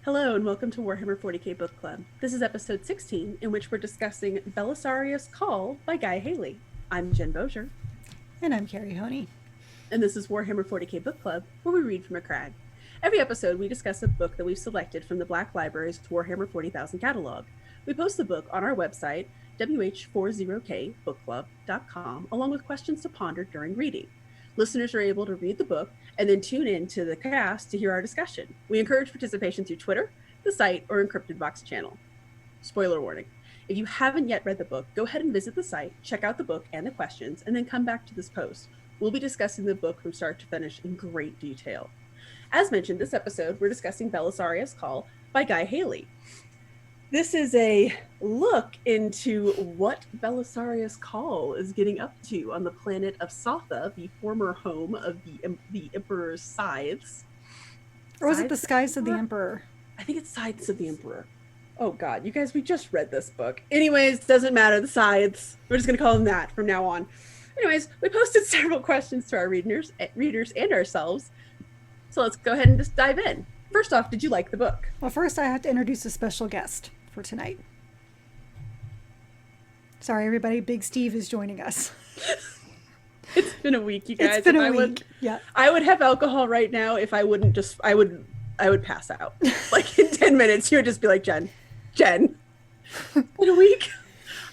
Hello and welcome to Warhammer 40k Book Club. This is episode 16, in which we're discussing Belisarius Cawl by Guy Haley. I'm Jen Bozier. And I'm Carrie Honey. And this is Warhammer 40k Book Club, where we read from a crag. Every episode, we discuss a book that we've selected from the Black Library's Warhammer 40,000 catalog. We post the book on our website, WH40kbookclub.com, along with questions to ponder during reading. Listeners are able to read the book and then tune in to the cast to hear our discussion. We encourage participation through Twitter, the site, or Encrypted Box channel. Spoiler warning. If you haven't yet read the book, go ahead and visit the site, check out the book and the questions, and then come back to this post. We'll be discussing the book from start to finish in great detail. As mentioned, this episode, we're discussing Belisarius Cawl by Guy Haley. This is a look into what Belisarius Cawl is getting up to on the planet of Sotha, the former home of the Emperor's Scythes. Or was it the Skies of the Emperor? I think it's Scythes of the Emperor. Oh God, you guys, we just read this book. Anyways, doesn't matter, the Scythes. We're just going to call them that from now on. Anyways, we posted several questions to our readers and ourselves. So let's go ahead and just dive in. First off, did you like the book? Well, first I have to introduce a special guest for tonight. Sorry, everybody. Big Steve is joining us. It's been a week, you guys. It's been a week. Yeah. I would have alcohol right now if I wouldn't just, I would pass out. Like in 10 minutes, you would just be like, Jen, in a week.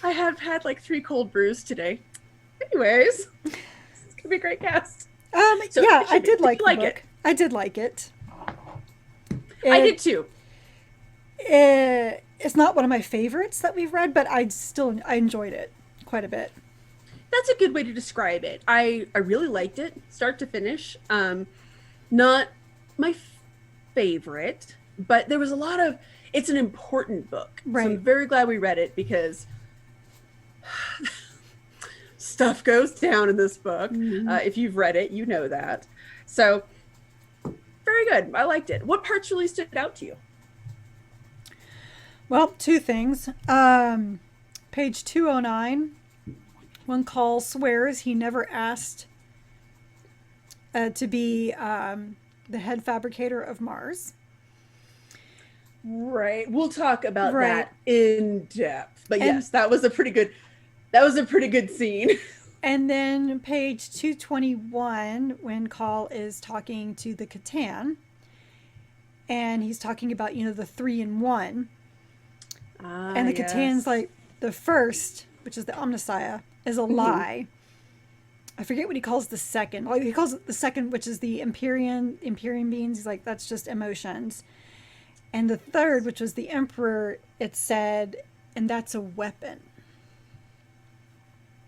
I have had like 3 cold brews today. Anyways, it's gonna be a great cast. So yeah, I did like the book. I did like it. I did too. It's not one of my favorites that we've read, but I enjoyed it quite a bit. That's a good way to describe it. I really liked it, start to finish. Not my favorite, but there was a lot of, it's an important book. Right. So I'm very glad we read it because stuff goes down in this book. Mm-hmm. If you've read it, you know that. So very good. I liked it. What parts really stood out to you? Well, 2 things. Page 209, when Cawl swears he never asked to be the head fabricator of Mars. Right. We'll talk about that in depth. But yes, that was a pretty good scene. And then page 221, when Cawl is talking to the Catan, and he's talking about, the 3-in-1. And the Catan's like, the first, which is the Omnissiah, is a lie. I forget what he calls the second. Well, he calls it the second, which is the Empyrean beings. He's like, that's just emotions. And the third, which was the Emperor, it said, and that's a weapon.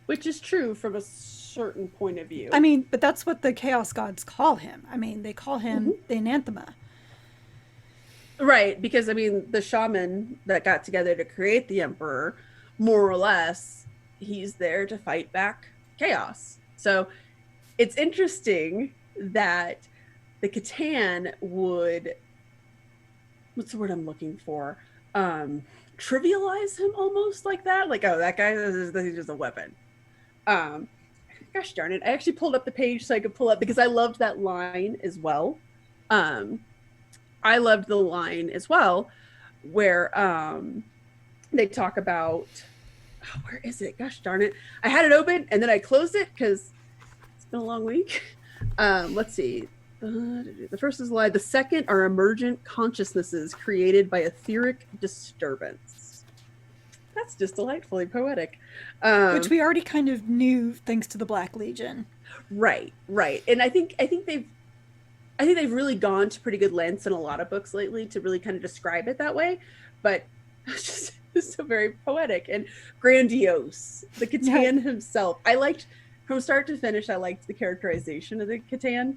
Which is true from a certain point of view. I mean, but that's what the Chaos Gods call him. I mean, they call him the Anathema. Right, because, I mean, the shaman that got together to create the Emperor, more or less, he's there to fight back chaos. So it's interesting that the Catan would, what's the word I'm looking for? Trivialize him almost like that. Like, oh, that guy is just a weapon. Gosh darn it. I actually pulled up the page so I could pull up because I loved that line as well. I loved the line as well where they talk about, where is it? Gosh darn it. I had it open and then I closed it because it's been a long week. Let's see. The first is a lie. The second are emergent consciousnesses created by etheric disturbance. That's just delightfully poetic. Which we already kind of knew thanks to the Black Legion. Right. And I think they've really gone to pretty good lengths in a lot of books lately to really kind of describe it that way. But it's just so very poetic and grandiose. The Catan himself. I liked, from start to finish, I liked the characterization of the Catan.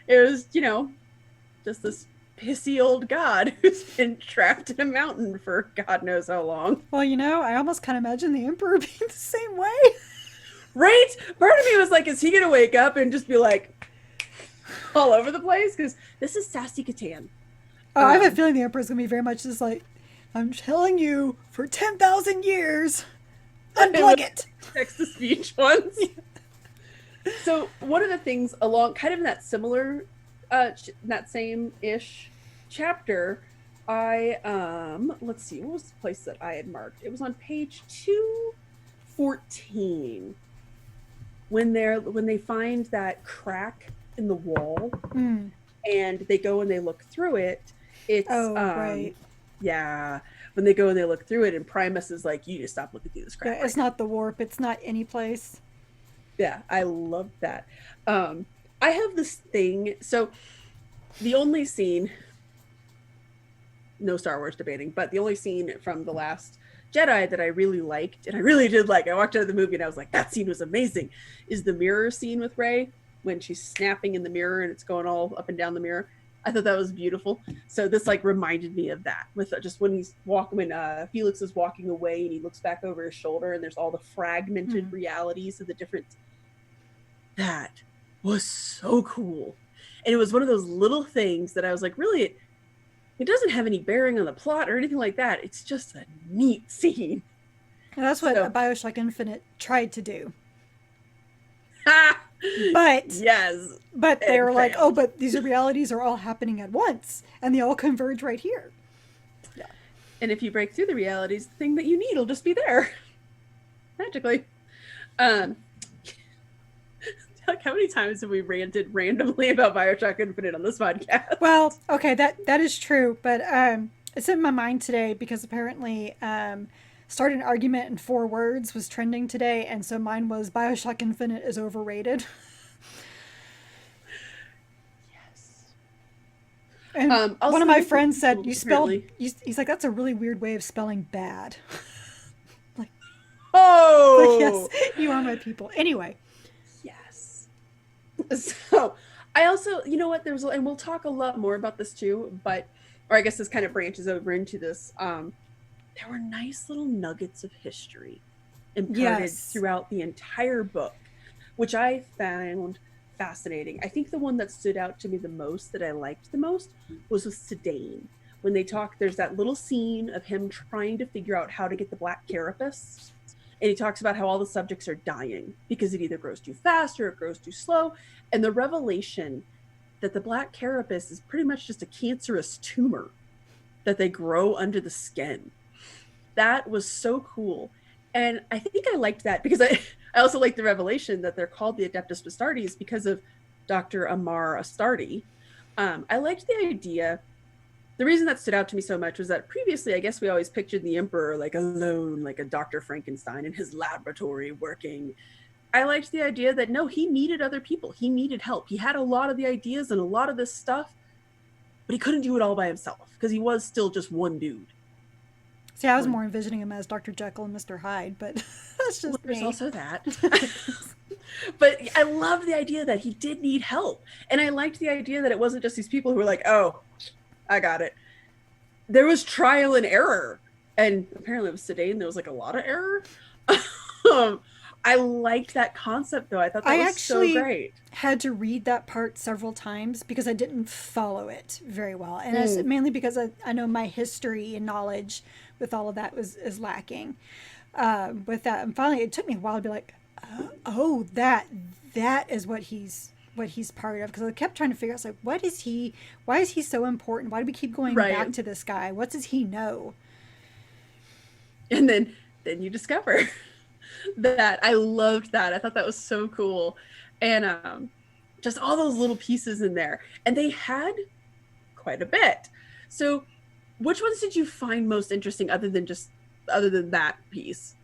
It was, just this pissy old god who's been trapped in a mountain for God knows how long. Well, I almost kind of imagine the Emperor being the same way. Right? Part of me was like, is he going to wake up and just be like all over the place? Because this is sassy Catan. Oh, I have a feeling the Emperor's going to be very much just like, I'm telling you for 10,000 years, unplug it. Text-to-speech ones. So one of the things along kind of in that similar that same-ish chapter, I let's see, what was the place that I had marked? It was on page 214 when they find that crack in the wall Mm. and they go and they look through it. It's Oh, right. yeah, when they go and they look through it and Primus is like, you just stop looking through this Yeah, crack right it's now. not the warp. It's not any place. Yeah, I love that. um I have this thing, so the only scene, no Star Wars debating, but the only scene from The Last Jedi that I really liked, and I really did like, I walked out of the movie and I was like, that scene was amazing, is the mirror scene with Rey when she's snapping in the mirror and it's going all up and down the mirror. I thought that was beautiful. So this like reminded me of that with just when he's walking, when Felix is walking away and he looks back over his shoulder and there's all the fragmented realities of the different. That was so cool, and it was one of those little things that I was like, really, it doesn't have any bearing on the plot or anything like that. It's just a neat scene. And that's what So, Bioshock Infinite tried to do. ha! But Yes, they it were like, oh, failed. but these realities are all happening at once, and they all converge right here. Yeah. And if you break through the realities, the thing that you need will just be there magically. Um, like how many times have we ranted randomly about Bioshock Infinite on this podcast? Well, okay, that is true, but it's in my mind today because apparently start an argument in 4 words was trending today, and so mine was Bioshock Infinite is overrated. Yes. And one Also, of my I think friends said, people you spelled, apparently. he's like, that's a really weird way of spelling bad. like, yes, Oh, you are my people. Anyway. yes. So I also, you know what, there's, and we'll talk a lot more about this too, but, or I guess this kind of branches over into this. There were nice little nuggets of history imparted Yes. throughout the entire book, which I found fascinating. I think the one that stood out to me the most, that I liked the most, was with Sedaine. When they talk, there's that little scene of him trying to figure out how to get the black carapace. And he talks about how all the subjects are dying because it either grows too fast or it grows too slow. And the revelation that the black carapace is pretty much just a cancerous tumor that they grow under the skin. That was so cool. And I think I liked that because I also like the revelation that they're called the Adeptus Astartes because of Dr. Amar Astartes. I liked the idea. The reason that stood out to me so much was that previously, I guess we always pictured the Emperor like alone, like a Dr. Frankenstein in his laboratory working. I liked the idea that no, he needed other people. He needed help. He had a lot of the ideas and a lot of this stuff, but he couldn't do it all by himself because he was still just one dude. See, I was more envisioning him as Dr. Jekyll and Mr. Hyde, but that's just There's me. also that. But I love the idea that he did need help. And I liked the idea that it wasn't just these people who were like, oh, I got it. There was trial and error. And apparently with Sedaine, there was like a lot of error. I liked that concept though. I thought that I was actually so great. had to read that part several times because I didn't follow it very well. And that's mainly because I know my history and knowledge with all of that is lacking. With that, and finally, it took me a while to be like, oh, that is what he's part of, because I kept trying to figure out, like, what is he? Why is he so important? Why do we keep going back to this guy? What does he know? And then you discover that. I loved that. I thought that was so cool. And just all those little pieces in there. And they had quite a bit. So which ones did you find most interesting other than that piece?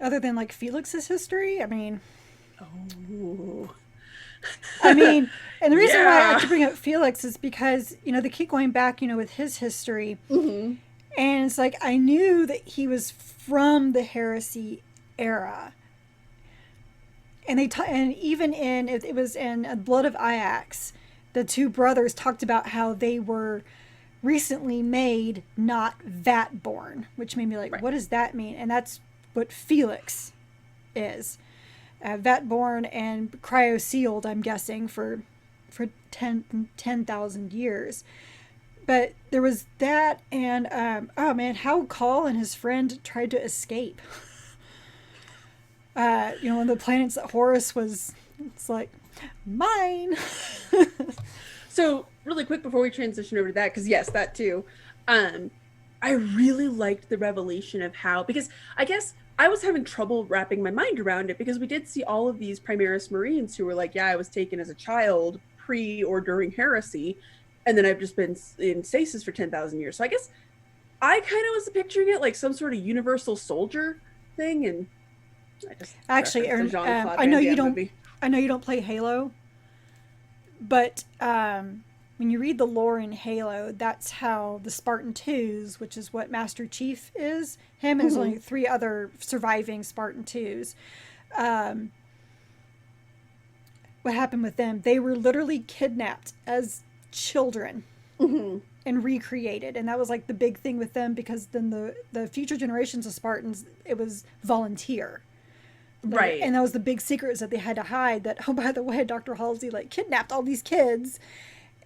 Other than like Felix's history? I mean, oh. And the reason why I like to bring up Felix is because, they keep going back, with his history. Mm-hmm. And it's like, I knew that he was from the heresy era. And and even it was in Blood of Ajax, the two brothers talked about how they were recently made, not vat born, which made me like, what does that mean? And that's what Felix is. Vat born and cryo sealed, I'm guessing, for 10,000 years. But there was that, and how Cawl and his friend tried to escape. One of the planets that Horus was, it's like, mine. So really quick before we transition over to that, because yes, that too. Um, I really liked the revelation of how, because I guess I was having trouble wrapping my mind around it, because we did see all of these Primaris Marines who were like, yeah, I was taken as a child pre or during heresy, and then I've just been in stasis for 10,000 years. So I guess I kind of was picturing it like some sort of universal soldier thing, and I just Actually, referenced the Jean-Claude I Van know you Damme don't. movie. I know you don't play Halo, but when you read the lore in Halo, that's how the Spartan 2s, which is what Master Chief is, him and there's only 3 other surviving Spartan 2s. What happened with them? They were literally kidnapped as children and recreated, and that was like the big thing with them, because then the future generations of Spartans, it was volunteer. Right. And that was the big secret, is that they had to hide that, oh, by the way, Dr. Halsey like kidnapped all these kids,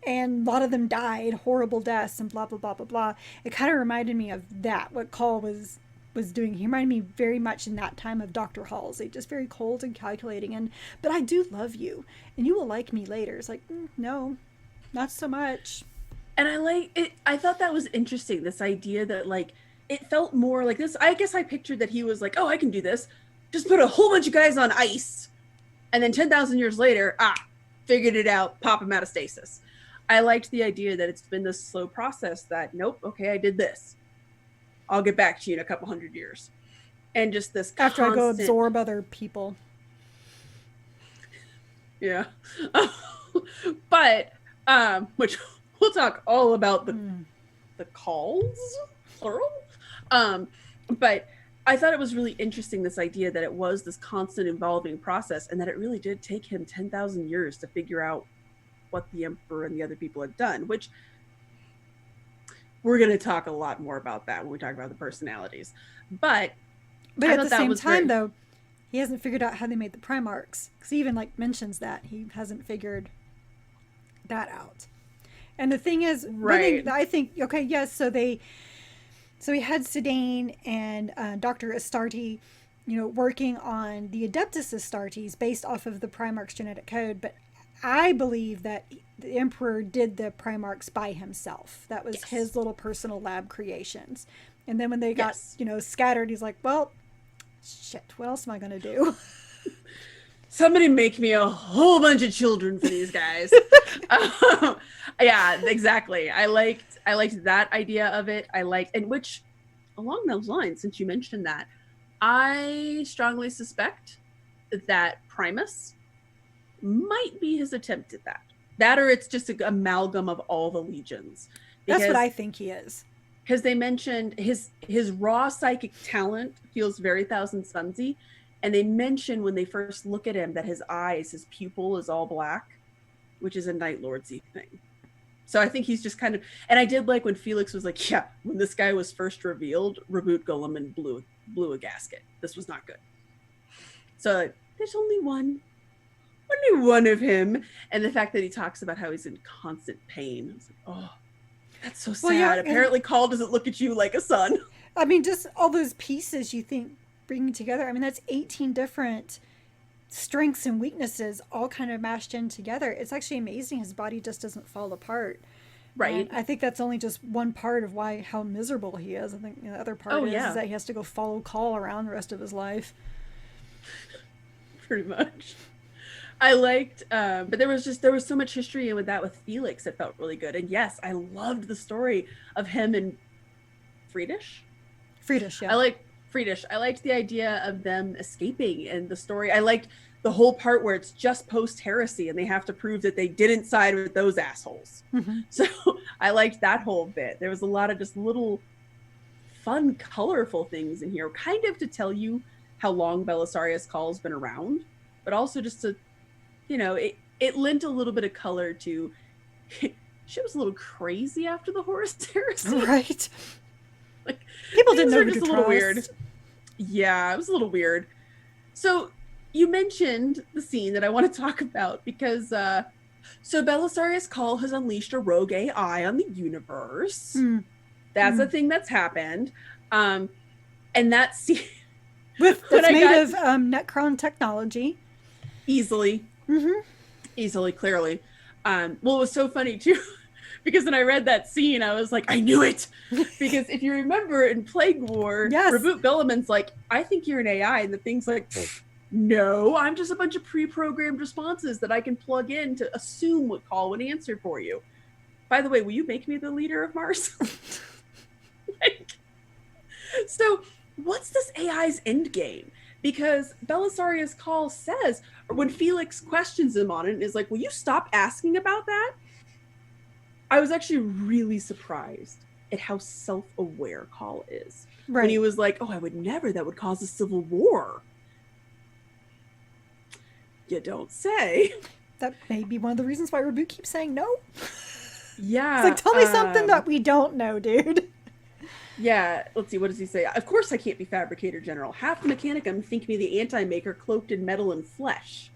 and a lot of them died horrible deaths and blah blah blah blah blah. It kind of reminded me of that, what Cawl was doing. He reminded me very much in that time of Dr. Halsey, just very cold and calculating, and but I do love you and you will like me later. It's like, no, not so much. And I like it. I thought that was interesting, this idea that like it felt more like this. I guess I pictured that he was like, oh, I can do this, just put a whole bunch of guys on ice, and then 10,000 years later, figured it out, pop them out of stasis. I liked the idea that it's been this slow process that, nope, okay, I did this, I'll get back to you in a couple hundred years. And just this after I go absorb other people. Yeah. But which we'll talk all about the calls, plural. But I thought it was really interesting, this idea that it was this constant evolving process, and that it really did take him 10,000 years to figure out what the Emperor and the other people had done, which we're going to talk a lot more about that when we talk about the personalities. But at the same time, though, he hasn't figured out how they made the Primarchs, because he even like mentions that he hasn't figured that out. And the thing is, right, I think, okay, yes, so we had Sedaine and Dr. Astarte, working on the Adeptus Astartes based off of the Primarch's genetic code, but I believe that the Emperor did the Primarchs by himself. That was his little personal lab creations. And then when they got, scattered, he's like, well, shit, what else am I going to do? Somebody make me a whole bunch of children for these guys. Yeah, exactly. I liked that idea of it. And which, along those lines, since you mentioned that, I strongly suspect that Primus might be his attempt at that. That, or it's just an amalgam of all the legions. That's what I think he is. Because they mentioned his raw psychic talent feels very Thousand Sunsy. And they mention when they first look at him that his eyes, his pupil is all black, which is a Night Lordsy thing. So I think he's just kind of, and I did like when Felix was like, yeah, when this guy was first revealed, Reboot Golem and blew a gasket. This was not good. So there's only one of him. And the fact that he talks about how he's in constant pain. I was like, oh, that's so sad. Well, yeah, apparently Cawl doesn't look at you like a son. I mean, just all those pieces you think bringing together. I mean, that's 18 different strengths and weaknesses all kind of mashed in together. It's actually amazing his body just doesn't fall apart. Right. And I think that's only just one part of how miserable he is. I think the other part is that he has to go follow Cawl around the rest of his life. Pretty much. I liked, but there was so much history with that with Felix that felt really good. And yes, I loved the story of him and Friedish. Yeah. I liked the idea of them escaping, and the story. I liked the whole part where it's just post-heresy and they have to prove that they didn't side with those assholes. Mm-hmm. So I liked that whole bit. There was a lot of just little fun, colorful things in here, kind of to tell you how long Belisarius Cawl's been around, but also just to, it lent a little bit of color to, she was a little crazy after the Horus Heresy. Right. Like, people didn't know who to just a little weird. Yeah, it was a little weird. So you mentioned the scene that I want to talk about because so Belisarius Cawl has unleashed a rogue AI on the universe. That's a thing that's happened. And that scene that's made of Necron technology. Easily, clearly. Well, it was so funny too, because when I read that scene, I was like, I knew it. Because if you remember in Plague War, Yes. Reboot Guilliman's like, I think you're an AI, and the thing's like, no, I'm just a bunch of pre-programmed responses that I can plug in to assume what Cawl would answer for you. By the way, will you make me the leader of Mars? Like, so what's this AI's end game? Because Belisarius Cawl says, or when Felix questions him on it, and is like, will you stop asking about that? I was actually really surprised at how self-aware Cawl is. Right. When he was like, oh, I would never, that would cause a civil war. You don't say. That may be one of the reasons why Reboot keeps saying no. Yeah. It's like, tell me something that we don't know, dude. Yeah, let's see, what does he say? Of course I can't be Fabricator General. Half the Mechanicum think me the anti-maker cloaked in metal and flesh.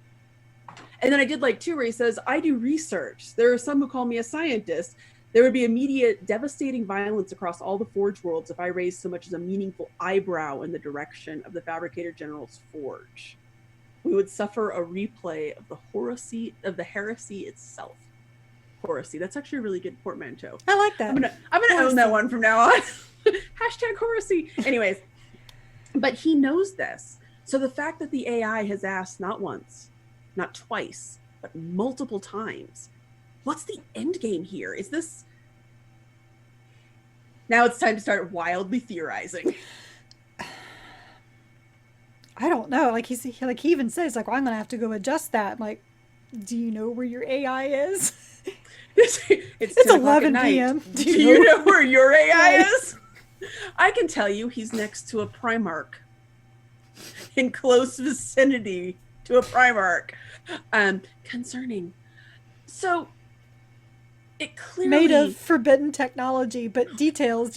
And then I did like two where he says, I do research. There are some who call me a scientist. There would be immediate devastating violence across all the Forge worlds if I raised so much as a meaningful eyebrow in the direction of the Fabricator General's forge. We would suffer a replay of the heresy itself. Heresy. That's actually a really good portmanteau. I like that. I'm gonna own that one from now on. Hashtag heresy. Anyways, but he knows this. So the fact that the AI has asked not once, not twice, but multiple times, what's the end game here? Is this... Now it's time to start wildly theorizing. I don't know. Like he even says, like, well, I'm gonna have to go adjust that. I'm like, do you know where your AI is? It's 11 p.m. Do you know where your AI is? I can tell you he's next to a Primarch. In close vicinity to a Primarch. Concerning. So it clearly... Made of forbidden technology, but details.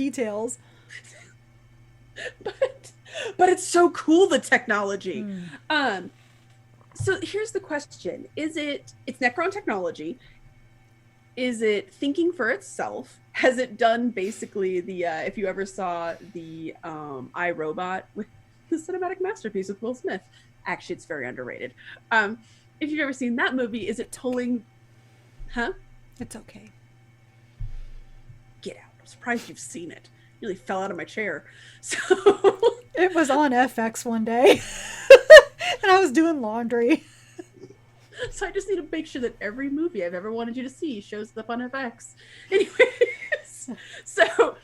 But it's so cool, the technology. So here's the question. It's Necron technology. Is it thinking for itself? Has it done basically the, if you ever saw the iRobot with the cinematic masterpiece with Will Smith? Actually, it's very underrated. If you've ever seen that movie, is it tolling? Huh? It's okay. Get out. I'm surprised you've seen it. Nearly fell out of my chair. So it was on FX one day. And I was doing laundry. So I just need to make sure that every movie I've ever wanted you to see shows up on FX. Anyways, so,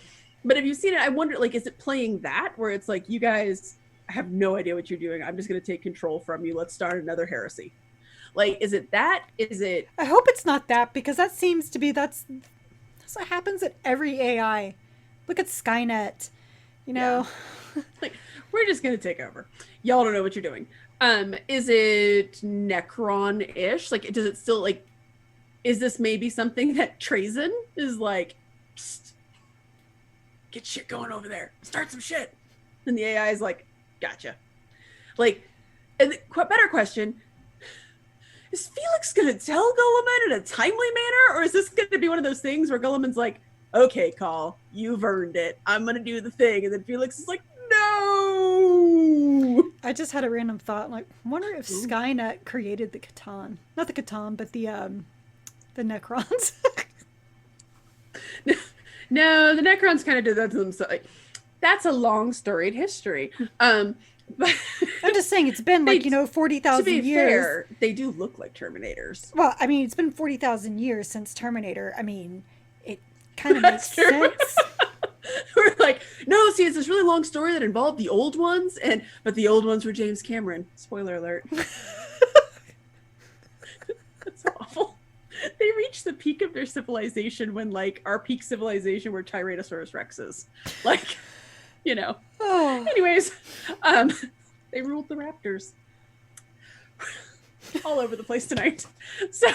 but have you seen it? I wonder, like, is it playing that where it's like, you guys have no idea what you're doing. I'm just going to take control from you. Let's start another heresy. Like, is it that? Is it? I hope it's not that, because that seems to be, that's what happens at every AI. Look at Skynet, you know. Yeah. Like, we're just going to take over. Y'all don't know what you're doing. Is it Necron-ish? Like, does it still, like, is this maybe something that Trazen is like, psst, get shit going over there, start some shit, and the AI is like, gotcha. Like, and the better question, is Felix gonna tell Guilliman in a timely manner, or is this gonna be one of those things where Guilliman's like, okay, Cawl, you've earned it, I'm gonna do the thing, and then Felix is like, no. I just had a random thought, like, I wonder if Skynet created the Catan. Not the Catan, but the Necrons. No, the Necrons kind of did that to themselves. Like, that's a long storied history. But I'm just saying, it's been like, 40,000 years. To be fair, they do look like Terminators. Well, I mean, it's been 40,000 years since Terminator. I mean, it kind of makes sense. We're like, no, see, it's this really long story that involved the old ones, but the old ones were James Cameron. Spoiler alert. That's awful. They reached the peak of their civilization when, like, our peak civilization were Tyrannosaurus Rexes. Like, Oh. Anyways, they ruled the raptors. All over the place tonight. So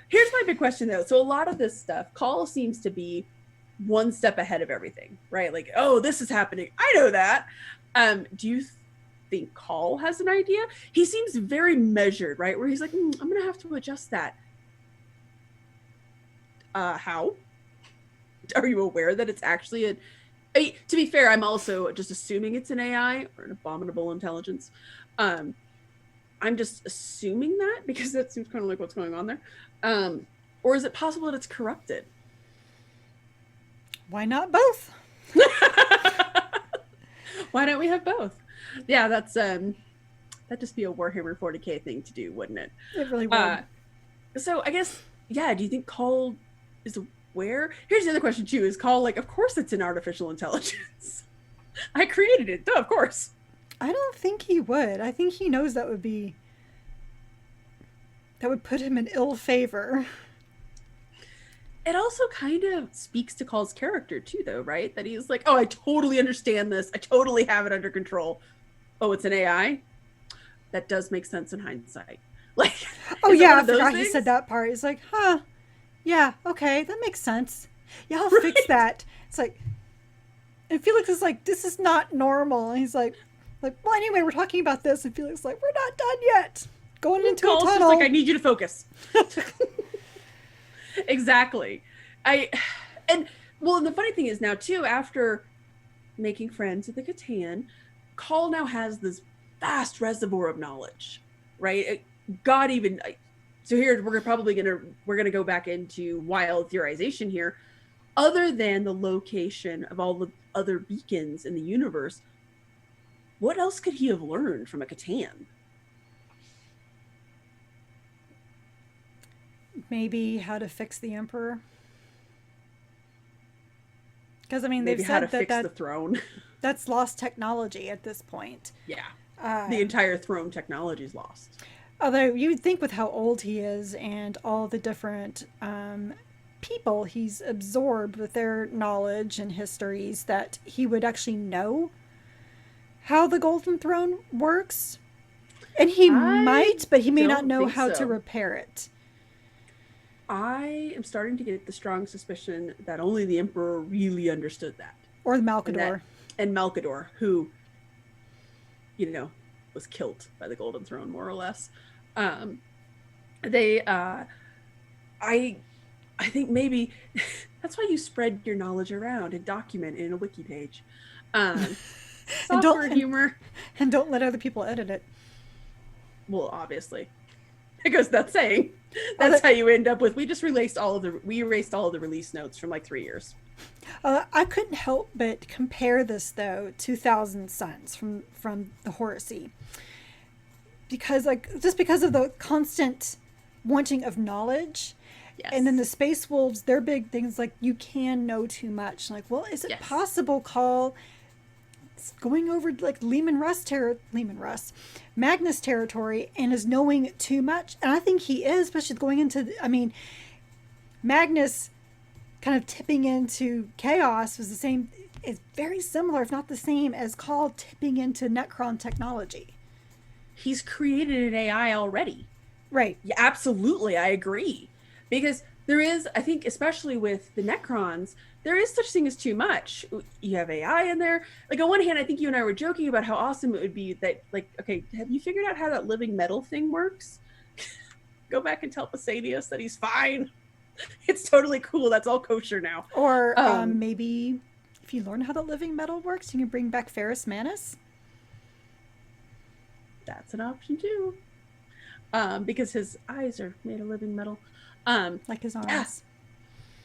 here's my big question, though. So a lot of this stuff, Cawl seems to be one step ahead of everything, right? Like, oh, this is happening. I know that. Do you think Cawl has an idea? He seems very measured, right? Where he's like, I'm going to have to adjust that. How? Are you aware that it's actually to be fair, I'm also just assuming it's an AI or an abominable intelligence. I'm just assuming that because that seems kind of like what's going on there. Or is it possible that it's corrupted? Why not both? Why don't we have both? Yeah, that'd just be a Warhammer 40k thing to do, wouldn't it? It really would. So I guess, yeah, do you think Cawl is aware? Here's the other question too, is Cawl like, of course it's an artificial intelligence. I created it, of course. I don't think he would. I think he knows that would put him in ill favor. It also kind of speaks to Call's character too, though, right? That he's like, oh, I totally understand this. I totally have it under control. Oh, it's an AI? That does make sense in hindsight. Like, oh yeah, I forgot he said that part. He's like, huh, yeah, okay, that makes sense. Yeah, I'll fix that. It's like, and Felix is like, this is not normal. And he's like, well, anyway, we're talking about this. And Felix is like, we're not done yet. Going into a tunnel. Just like, I need you to focus. Exactly. And the funny thing is now too, after making friends with the Catan, Cawl now has this vast reservoir of knowledge, right? God, even so here we're gonna go back into wild theorization here. Other than the location of all the other beacons in the universe, what else could he have learned from a Catan? Maybe how to fix the Emperor. Because I mean, maybe they've how said to fix the throne. That's lost technology at this point. Yeah, the entire throne technology is lost. Although you would think with how old he is and all the different people he's absorbed with their knowledge and histories, that he would actually know how the Golden Throne works. And he might, but he may not know how to repair it. I am starting to get the strong suspicion that only the Emperor really understood that. Or the Malkador. And Malkador, who, was killed by the Golden Throne, more or less. I think maybe that's why you spread your knowledge around and document it in a wiki page. Software humor. And don't let other people edit it. Well, obviously. It goes without saying. That's how you end up with, we erased all of the release notes from like 3 years. I couldn't help but compare this though to Thousand Suns from the Horace. Because just because of the constant wanting of knowledge. Yes. And then the Space Wolves, their big things like, you can know too much. Like, well, is it possible, Cawl, going over like Magnus territory and is knowing too much? And I think he is, especially going into, Magnus kind of tipping into chaos was it's very similar, if not the same, as Cawl tipping into Necron technology. He's created an AI already. Right. Yeah, absolutely. I agree. Because there is, I think, especially with the Necrons, there is such thing as too much. You have AI in there. Like, on one hand, I think you and I were joking about how awesome it would be that, like, okay, have you figured out how that living metal thing works? Go back and tell Belisarius that he's fine. It's totally cool. That's all kosher now. Or maybe if you learn how the living metal works, you can bring back Ferrus Manus. That's an option too. Because his eyes are made of living metal. Like his arms.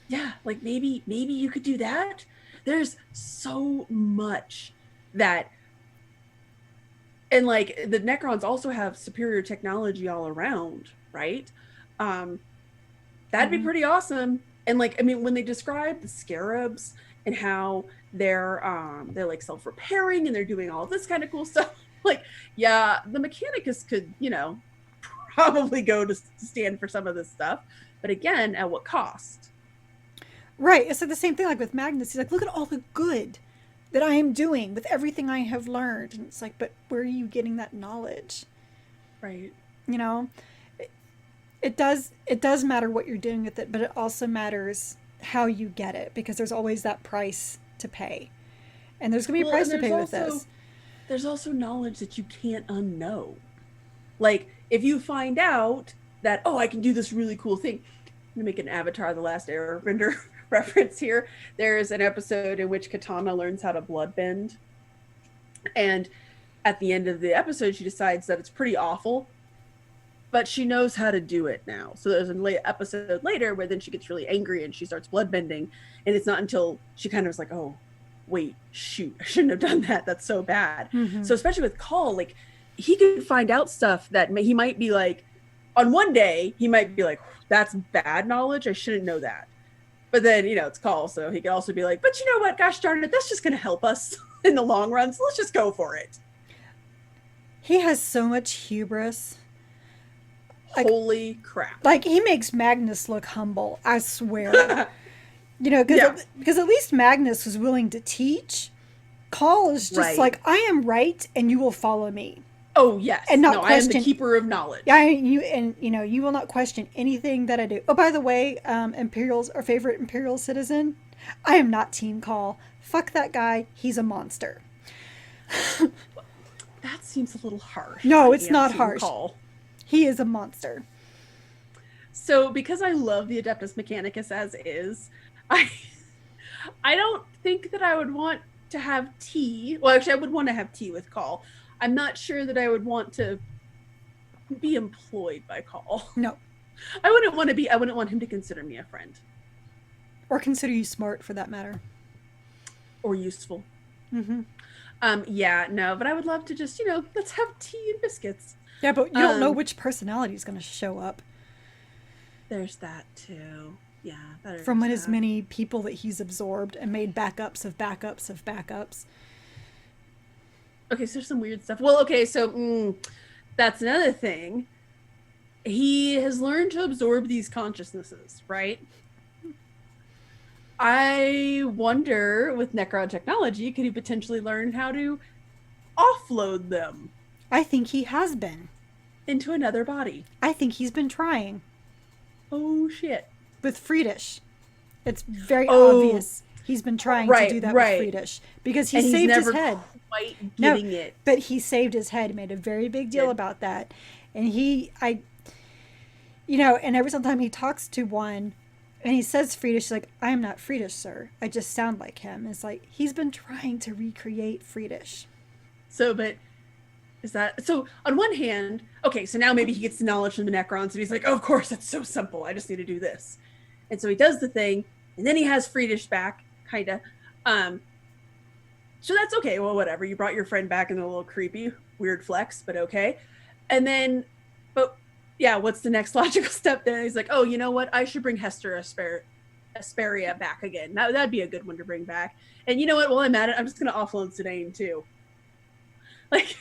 Yeah, like maybe you could do that. There's so much that, and like the Necrons also have superior technology all around, right? That'd be pretty awesome. And like, when they describe the scarabs and how they're like self-repairing and they're doing all this kind of cool stuff, like, yeah, the Mechanicus could, probably go to stand for some of this stuff, but again, at what cost? Right. It's like the same thing like with Magnus. He's like, look at all the good that I am doing with everything I have learned. And it's like, but where are you getting that knowledge? Right. It does matter what you're doing with it, but it also matters how you get it, because there's always that price to pay. And there's going to be a price to pay with this. There's also knowledge that you can't unknow. Like, if you find out that, oh, I can do this really cool thing. I'm going to make an Avatar: The Last Airbender reference here. There's an episode in which Katana learns how to bloodbend. And at the end of the episode, she decides that it's pretty awful but she knows how to do it now. So there's an episode later where then she gets really angry and she starts bloodbending, and it's not until she kind of is like, oh, wait, shoot, I shouldn't have done that. That's so bad. Mm-hmm. So especially with Cawl, like he could find out stuff that he might be like, on one day he might be like, that's bad knowledge, I shouldn't know that. But then, you know, it's Cawl, so he could also be like, but you know what, gosh darn it, that's just going to help us in the long run, so let's just go for it. He has so much hubris. Like, holy crap. Like, he makes Magnus look humble, I swear. You know, because at least Magnus was willing to teach. Cawl is just like, I am right, and you will follow me. Oh, yes. And not question. I am the keeper of knowledge. Yeah, you will not question anything that I do. Oh, by the way, our favorite Imperial citizen, I am not Team Cawl. Fuck that guy. He's a monster. That seems a little harsh. No, it's not harsh. Cawl. He is a monster. So, because I love the Adeptus Mechanicus as is, I don't think that I would want to have tea. Well, actually, I would want to have tea with Cawl. I'm not sure that I would want to be employed by Cawl. No. I wouldn't want him to consider me a friend. Or consider you smart, for that matter. Or useful. Mm-hmm. Yeah, no, but I would love to just, let's have tea and biscuits. Yeah, but you don't know which personality is going to show up. There's that, too. Yeah. From as many people that he's absorbed and made backups of backups of backups. Okay, so there's some weird stuff. Well, okay, so that's another thing. He has learned to absorb these consciousnesses, right? I wonder, with Necron technology, could he potentially learn how to offload them? I think he has been. Into another body. I think he's been trying. Oh, shit. With Friedish. It's very obvious he's been trying to do that with Friedish. Because he saved his head. Quite getting it. But he saved his head. He made a very big deal about that. And and every time he talks to one, and he says Friedish, like, I am not Friedish, sir. I just sound like him. It's like, he's been trying to recreate Friedish. So, but is that... So, on one hand, okay, so now maybe he gets the knowledge from the Necrons, and he's like, oh, of course, that's so simple. I just need to do this. And so he does the thing, and then he has Friedish back, kind of. So that's okay. Well, whatever. You brought your friend back and they're a little creepy. Weird flex, but okay. And then, but yeah, what's the next logical step there? He's like, oh, you know what? I should bring Hester Asperia back again. That'd be a good one to bring back. And you know what? While I'm at it, I'm just going to offload Sedaine too. Like,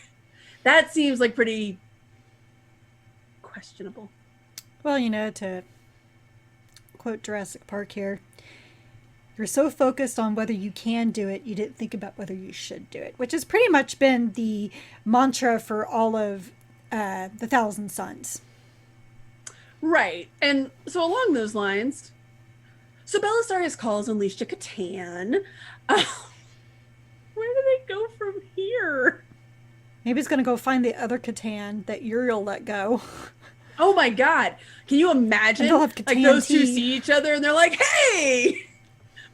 that seems like pretty questionable. Well, to quote Jurassic Park here, you're so focused on whether you can do it, you didn't think about whether you should do it, which has pretty much been the mantra for all of the Thousand Sons. Right. And so along those lines, so Belisarius Cawl unleashed a Catan. Where do they go from here? Maybe he's going to go find the other Catan that Uriel let go. Oh my God. Can you imagine? Like those two see each other and they're like, hey,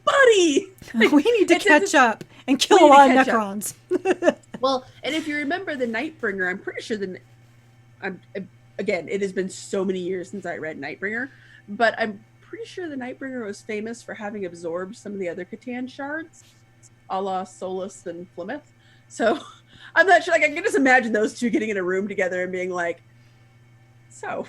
buddy. Like, we need to catch up and kill a lot of Necrons. Well, and if you remember the Nightbringer, I'm pretty sure again, it has been so many years since I read Nightbringer, but I'm pretty sure the Nightbringer was famous for having absorbed some of the other Catan shards, a la Solus and Flemeth. So I'm not sure. Like, I can just imagine those two getting in a room together and being like, so,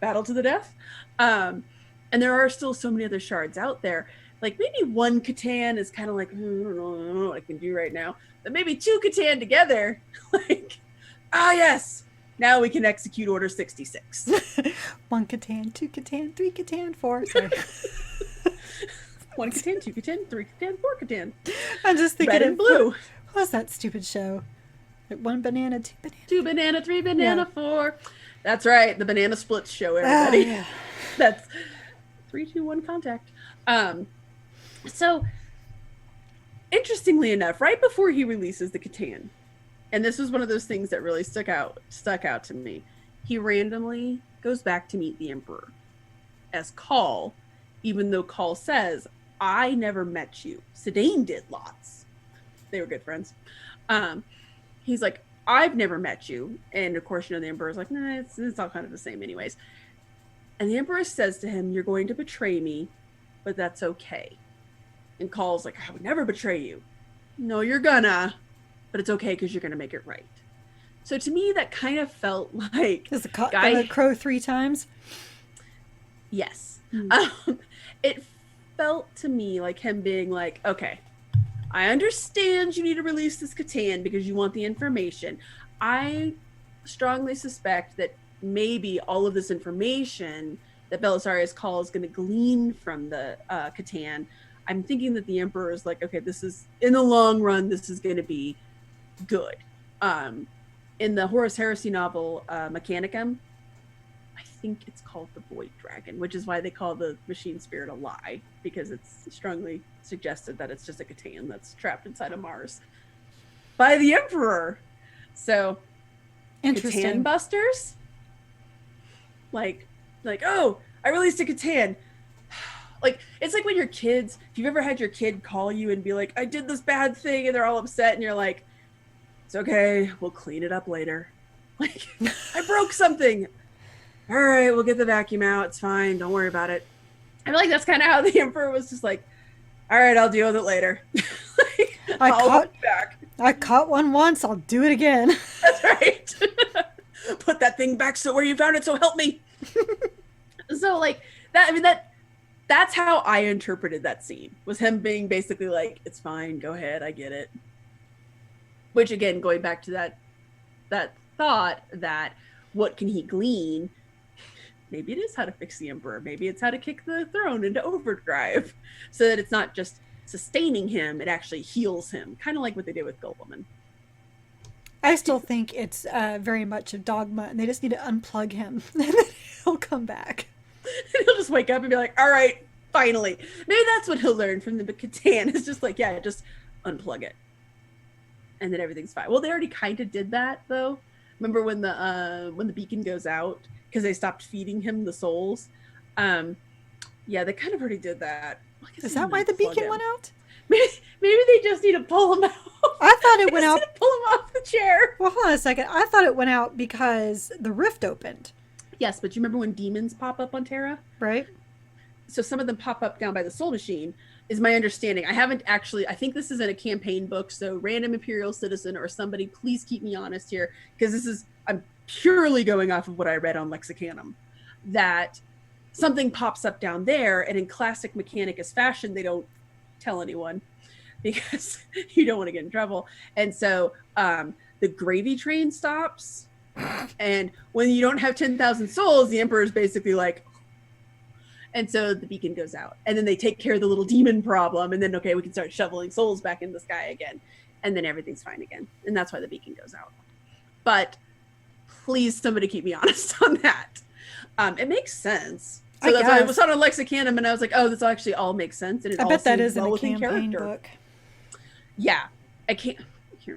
battle to the death. And there are still so many other shards out there. Like, maybe one Catan is kind of like, I don't know what I can do right now. But maybe two Catan together, like, yes, now we can execute Order 66. One Catan, two Catan, three Catan, four. Sorry. One Catan, two Catan, three Catan, four Catan. I'm just thinking red and blue. What was that stupid show? Like one banana, two banana. Two banana, three banana, four. That's right. The Banana Splits show, everybody. Yeah. That's 3, 2, 1 contact. So interestingly enough, right before he releases the Catan, and this was one of those things that really stuck out to me, he randomly goes back to meet the Emperor as Cawl, even though Cawl says, I never met you. Sedaine did lots. They were good friends. He's like, I've never met you. And of course, the Emperor's like, nah, it's all kind of the same anyways. And the Emperor says to him, you're going to betray me, but that's okay. And Call's like, I would never betray you. No, you're gonna, but it's okay because you're gonna make it right. So to me, that kind of felt like is the gonna crow 3 times? Yes. It felt to me like him being like, okay, I understand you need to release this Catan because you want the information. I strongly suspect that maybe all of this information that Belisarius Cawl is going to glean from the Catan, I'm thinking that the Emperor is like, okay, this is, in the long run, this is going to be good. In the Horus Heresy novel, Mechanicum, I think it's called the Void Dragon, which is why they call the machine spirit a lie, because it's strongly suggested that it's just a Catan that's trapped inside of Mars by the Emperor. So, interesting. Catan busters? Like, oh, I released a Catan. Like, it's like when your kids, if you've ever had your kid call you and be like, I did this bad thing, and they're all upset, and you're like, it's okay, we'll clean it up later. Like, I broke something. All right, we'll get the vacuum out. It's fine. Don't worry about it. I feel like that's kind of how the Emperor was just like, all right, I'll deal with it later. Like, I caught one once. I'll do it again. That's right. Put that thing back where you found it, so help me. So like that, I mean, that's how I interpreted that scene, was him being basically like, it's fine, go ahead, I get it. Which again, going back to that thought that what can he glean? Maybe it is how to fix the Emperor. Maybe it's how to kick the throne into overdrive so that it's not just sustaining him, it actually heals him. Kind of like what they did with Goldblum. I still think it's very much a dogma, and they just need to unplug him, and then he'll come back. And he'll just wake up and be like, all right, finally. Maybe that's what he'll learn from the Catan. It's just like, yeah, just unplug it. And then everything's fine. Well, they already kind of did that, though. Remember when the beacon goes out because they stopped feeding him the souls? Yeah, they kind of already did that. Is that why the beacon went out? Maybe they just need to pull him out. I thought it went out. Pull him off the chair. Well, hold on a second. I thought it went out because the rift opened. Yes, but you remember when demons pop up on Terra? Right. So some of them pop up down by the Soul Machine, is my understanding. I haven't actually, I think this is in a campaign book, so random Imperial citizen or somebody, please keep me honest here, because I'm purely going off of what I read on Lexicanum, that something pops up down there, and in classic Mechanicus fashion, they don't tell anyone because you don't want to get in trouble. And so the gravy train stops, and when you don't have 10,000 souls, the Emperor is basically like, and so the beacon goes out, and then they take care of the little demon problem, and then, okay, we can start shoveling souls back in the sky again, and then everything's fine again. And that's why the beacon goes out. But please, somebody keep me honest on that. It makes sense. So that's why I was on a Lexicanum, and I was like, oh, this actually all makes sense. And it I all bet that is well in a campaign book. Yeah. I can't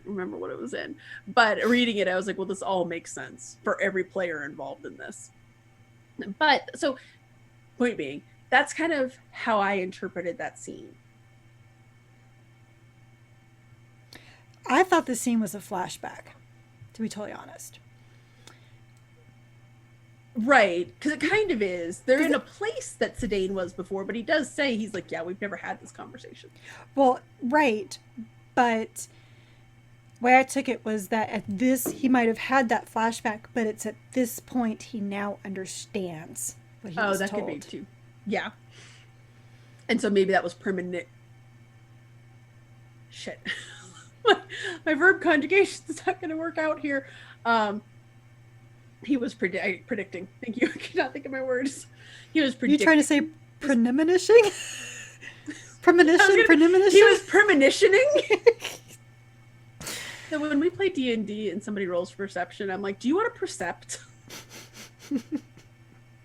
remember what it was in. But reading it, I was like, well, this all makes sense for every player involved in this. But, so, point being, that's kind of how I interpreted that scene. I thought the scene was a flashback, to be totally honest. Right, because it kind of is. They're in a place that Sedaine was before, but he does say, he's like, yeah, we've never had this conversation. Well, right, but the way I took it was that at this, he might have had that flashback, but it's at this point he now understands what he was told. Could be too. Yeah. And so maybe that was permanent. Shit. My verb conjugation is not going to work out here. He was predicting. Thank you. I cannot think of my words. He was predicting. You trying to say premonitioning? Premonition? He was premonitioning. So when we play D&D and somebody rolls perception, I'm like, do you want to percept?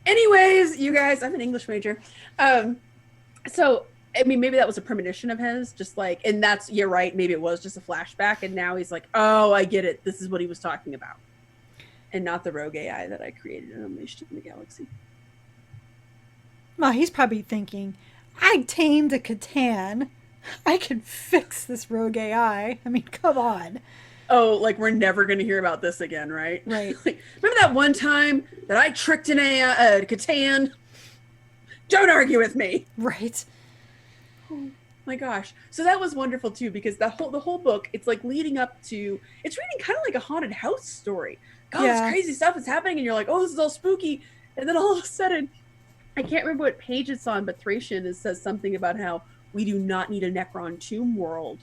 Anyways, you guys, I'm an English major. So, I mean, maybe that was a premonition of his, just like, and that's, you're right, maybe it was just a flashback, and now he's like, oh, I get it. This is what he was talking about. And not the rogue AI that I created and unleashed in the galaxy. Well, he's probably thinking, I tamed a Catan. I can fix this rogue AI. I mean, come on. oh, like we're never going to hear about this again, right? Right. Like, remember that one time that I tricked in a Catan? Don't argue with me. Right. Oh my gosh. So that was wonderful too, because the whole book, it's like leading up to, it's reading kind of like a haunted house story. God, this Yeah. crazy stuff is happening, and you're like, oh, this is all spooky. And then all of a sudden, I can't remember what page it's on, but Thracian says something about how we do not need a Necron tomb world.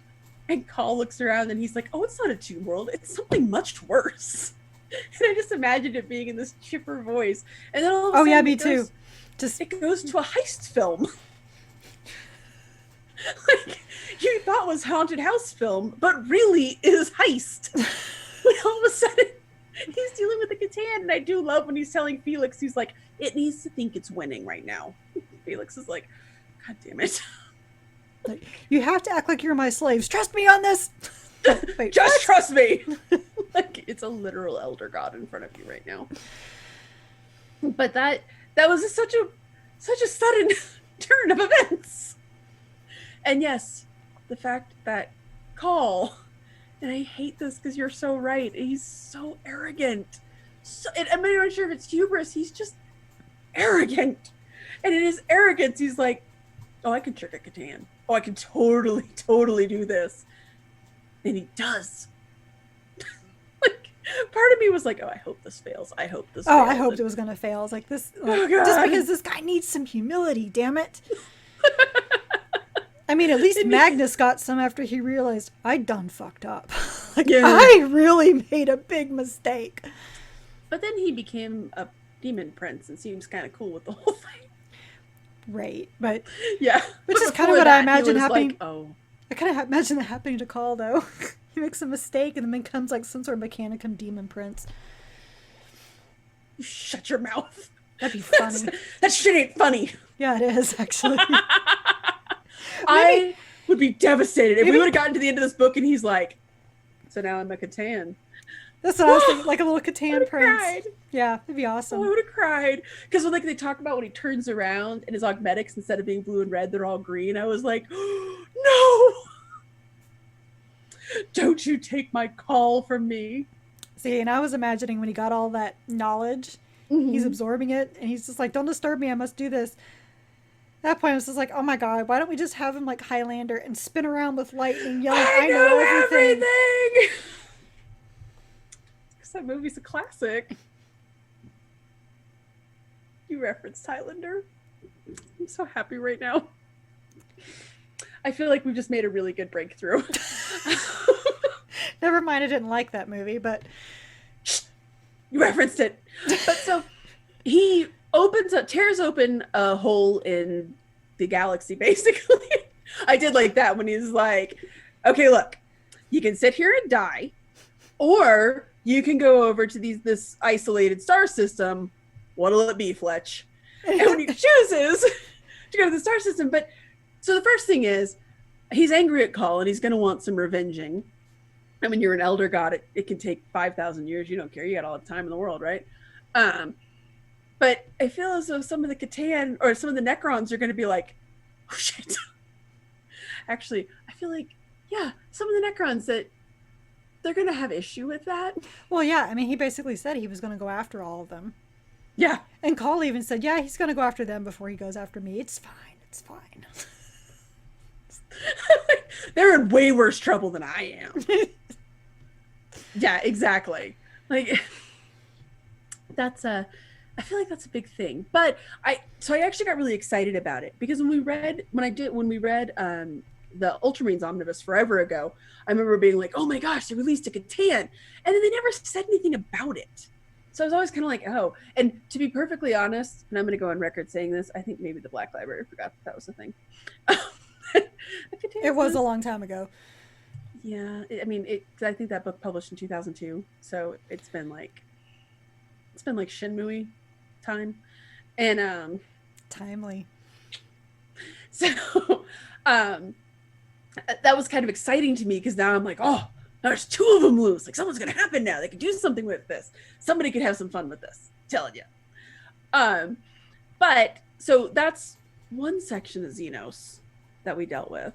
And Cawl looks around and he's like, oh, it's not a tomb world. It's something much worse. And I just imagined it being in this chipper voice. And then all of a sudden, yeah, me too. It goes to a heist film. Like you thought was haunted house film, but really is heist. When all of a sudden he's dealing with the Catan, and I do love when he's telling Felix, he's like, it needs to think it's winning right now. Felix is like, God damn it. Like, you have to act like you're my slaves. Trust me on this. Wait, just trust me. Like it's a literal elder god in front of you right now. But that was such a sudden turn of events. And yes, the fact that Cawl, and I hate this because you're so right, he's so arrogant. I'm not sure if it's hubris, he's just arrogant. And in his arrogance, he's like, oh, I can trick a Catan. Oh, I can totally do this. And he does. Like, part of me was like, oh, I hope this fails. I hope this fails. I hoped it was going to fail. I was like, this, just because this guy needs some humility, damn it. I mean, at least Magnus got some after he realized I'd done fucked up. Like, yeah. I really made a big mistake. But then he became a demon prince and seems kind of cool with the whole thing. Right, but yeah, which is kind of what I imagine happening. Like, oh, I kind of imagine that happening to Cawl though. He makes a mistake and then becomes like some sort of Mechanicum demon prince. You shut your mouth. That'd be funny. That shit ain't funny. Yeah, it is actually. I would be devastated if we would have gotten to the end of this book and he's like, so now I'm a Catan. That's what I was thinking, like a little Catan prince. Cried. Yeah, it'd be awesome. Oh, I would have cried. Because when they talk about when he turns around and his augmetics, instead of being blue and red, they're all green. I was like, oh, no! Don't you take my Cawl from me. See, and I was imagining when he got all that knowledge, he's absorbing it, and he's just like, don't disturb me, I must do this. At that point, I was just like, oh my god, why don't we just have him like Highlander and spin around with lightning, yelling, I know everything! That movie's a classic. You referenced Highlander. I'm so happy right now. I feel like we've just made a really good breakthrough. Never mind, I didn't like that movie, but you referenced it. But so he tears open a hole in the galaxy, basically. I did like that when he's like, okay, look, you can sit here and die, or you can go over to this isolated star system. What'll it be, Fletch? And when he chooses to go to the star system, but so the first thing is he's angry at Cawl and he's going to want some revenging. I mean, you're an elder god. It can take 5,000 years. You don't care. You got all the time in the world, right? But I feel as though some of the Catan or some of the Necrons are going to be like, oh shit. Actually, I feel like, yeah, some of the Necrons that they're going to have issue with that. Well, yeah. I mean, he basically said he was going to go after all of them. Yeah. And Cawl even said, yeah, he's going to go after them before he goes after me. It's fine. It's fine. They're in way worse trouble than I am. Yeah, exactly. Like, I feel like that's a big thing. But I actually got really excited about it because when we read the Ultramarines Omnibus forever ago, I remember being like, oh my gosh, they released a Catan. And then they never said anything about it. So I was always kind of like, oh. And to be perfectly honest, and I'm going to go on record saying this, I think maybe the Black Library forgot that was a thing. It was a long time ago. Yeah. I mean, I think that book published in 2002. So it's been like Shenmue time. And timely. So that was kind of exciting to me because now I'm like, oh, there's two of them loose. Like something's gonna happen now. They could do something with this. Somebody could have some fun with this. I'm telling you. But so that's one section of Xenos that we dealt with.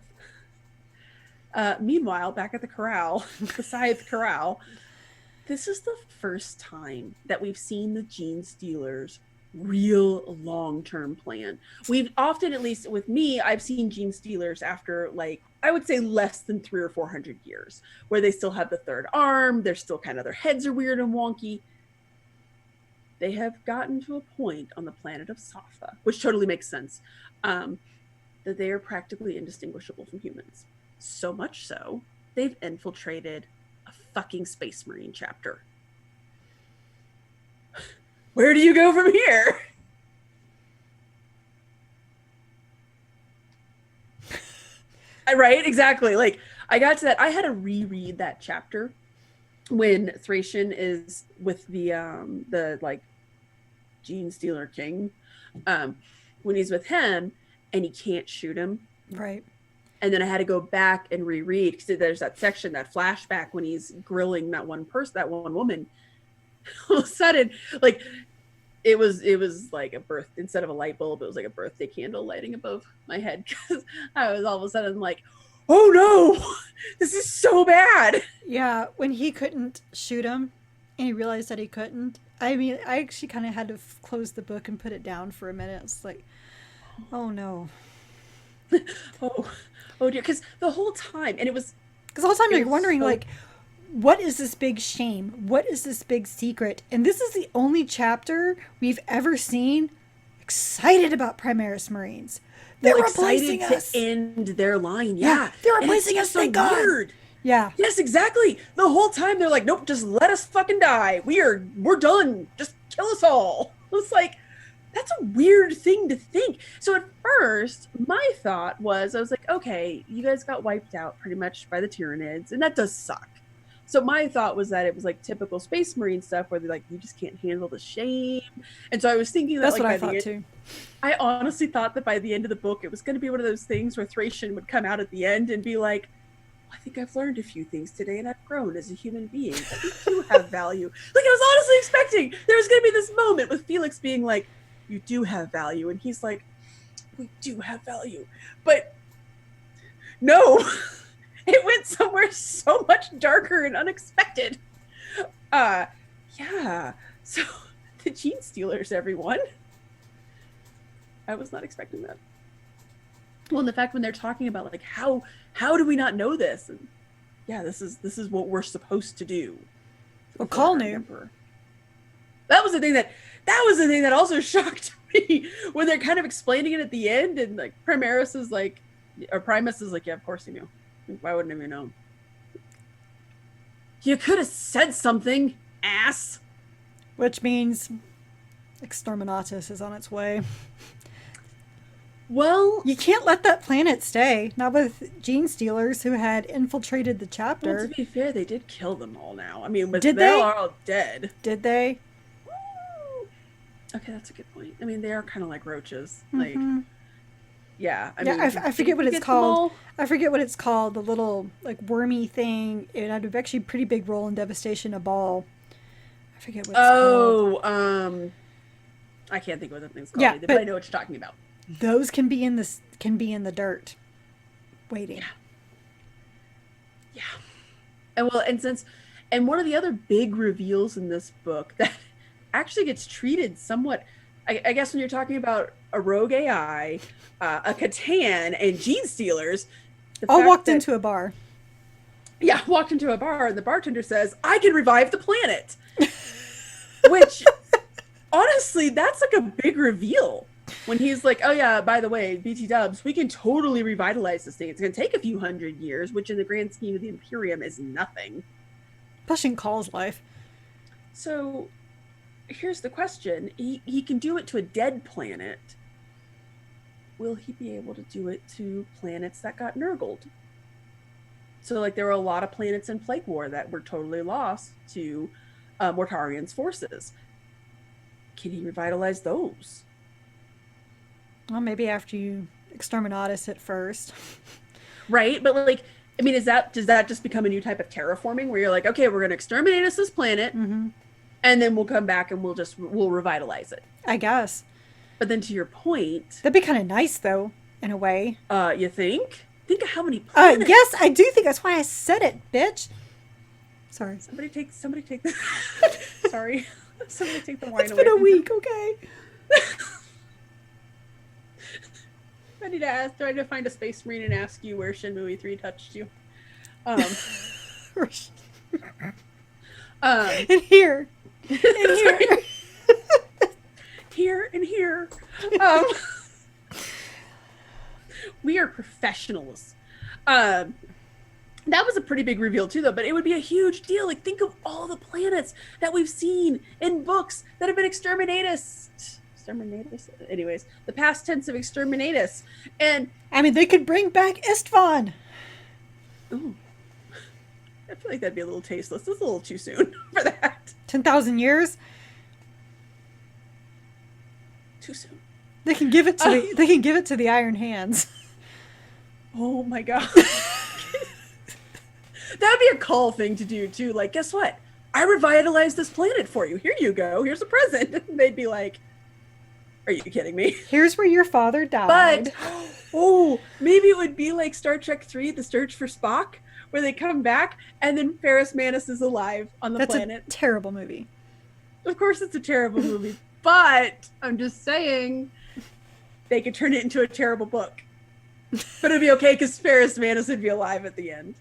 Meanwhile, back at the corral, the Scythe corral, this is the first time that we've seen the Gene Stealers' real long-term plan. We've often, at least with me, I've seen Gene Stealers after, like, I would say less than 300 or 400 years, where they still have the third arm, they're still kind of, their heads are weird and wonky. They have gotten to a point on the planet of Safa, which totally makes sense, that they are practically indistinguishable from humans. So much so, they've infiltrated a fucking Space Marine chapter. Where do you go from here? Right? Exactly. Like, I got to that. I had to reread that chapter when Thracian is with the like Gene Stealer King, when he's with him and he can't shoot him. Right. And then I had to go back and reread, because there's that section, that flashback when he's grilling that one person, that one woman. All of a sudden, like, it was like a birth, instead of a light bulb, it was like a birthday candle lighting above my head, because I was all of a sudden like, oh no, this is so bad. Yeah, when he couldn't shoot him and he realized that he couldn't. I mean, I actually kind of had to close the book and put it down for a minute. It's like, oh no. Oh dear, because the whole time, and it was... Because the whole time you're wondering, like, what is this big shame? What is this big secret? And this is the only chapter we've ever seen excited about Primaris Marines. They're replacing us. To end their line, yeah. They're replacing us, thank God. Weird. Yeah. Yes, exactly. The whole time they're like, nope, just let us fucking die. We're done. Just kill us all. It's like, that's a weird thing to think. So at first, my thought was, I was like, okay, you guys got wiped out pretty much by the Tyranids, and that does suck. So my thought was that it was like typical Space Marine stuff where they're like, you just can't handle the shame. And so I was thinking that, that's like, what I thought too. I honestly thought that by the end of the book, it was going to be one of those things where Thracian would come out at the end and be like, I think I've learned a few things today and I've grown as a human being. I do have value. Like, I was honestly expecting there was going to be this moment with Felix being like, you do have value. And he's like, we do have value. But no, it went somewhere so much darker and unexpected. Yeah. So the Gene Stealers, everyone. I was not expecting that. Well, and the fact when they're talking about, like, how do we not know this? And yeah, this is what we're supposed to do. Well, Cawl knew. That was the thing that also shocked me when they're kind of explaining it at the end, and like Primus is like, yeah, of course he knew. Why wouldn't he know? You could have said something, ass. Which means Exterminatus is on its way. Well, you can't let that planet stay. Not with Gene Stealers who had infiltrated the chapter. Well, to be fair, they did kill them all now. I mean, but did they're they? all dead. Did they? Okay, that's a good point. I mean, they are kind of like roaches. Mm-hmm. Like, yeah. I mean, I forget what it's called. I forget what it's called. The little, like, wormy thing. It had actually a pretty big role in Devastation, a ball. I forget what it's called. Oh, I can't think of what that thing's called either, but I know what you're talking about. Those can be in the dirt, waiting. Yeah. And one of the other big reveals in this book that actually gets treated somewhat, I guess, when you're talking about a rogue AI, a Catan, and Gene Stealers. All walked into a bar. Yeah, walked into a bar, and the bartender says, "I can revive the planet," which, honestly, that's like a big reveal. When he's like, oh yeah, by the way, BT Dubs, we can totally revitalize this thing. It's going to take a few hundred years, which in the grand scheme of the Imperium is nothing. Pushing Call's life. So here's the question. He can do it to a dead planet. Will he be able to do it to planets that got nurgled? So, like, there were a lot of planets in Plague War that were totally lost to Mortarian's forces. Can he revitalize those? Well, maybe after you Exterminatus it first. Right, but like, I mean, does that just become a new type of terraforming where you're like, okay, we're going to exterminate this planet, mm-hmm. and then we'll come back and we'll revitalize it? I guess. But then to your point, that'd be kind of nice though, in a way. You think? Think of how many planets. Yes, I do think that's why I said it, bitch. Sorry. Somebody take the sorry. Somebody take the wine It's away. It's been a week, okay? I need to try to find a space marine and ask you where Shenmue 3 touched you. And here. And here. Here and here. We are professionals. That was a pretty big reveal too, though, but it would be a huge deal. Like, think of all the planets that we've seen in books that have been exterminatus. Anyways, the past tense of exterminatus. And I mean, they could bring back Istvan. Ooh. I feel like that'd be a little tasteless. It's a little too soon for that. 10,000 years? Too soon. They can give it to the Iron Hands. Oh my god. That'd be a Cawl thing to do too. Like, guess what? I revitalized this planet for you. Here you go. Here's a present. And they'd be like, are you kidding me? Here's where your father died. But, maybe it would be like Star Trek 3, The Search for Spock, where they come back and then Ferrus Manus is alive on the planet. That's a terrible movie. Of course it's a terrible movie, but I'm just saying they could turn it into a terrible book. But it'd be okay because Ferrus Manus would be alive at the end.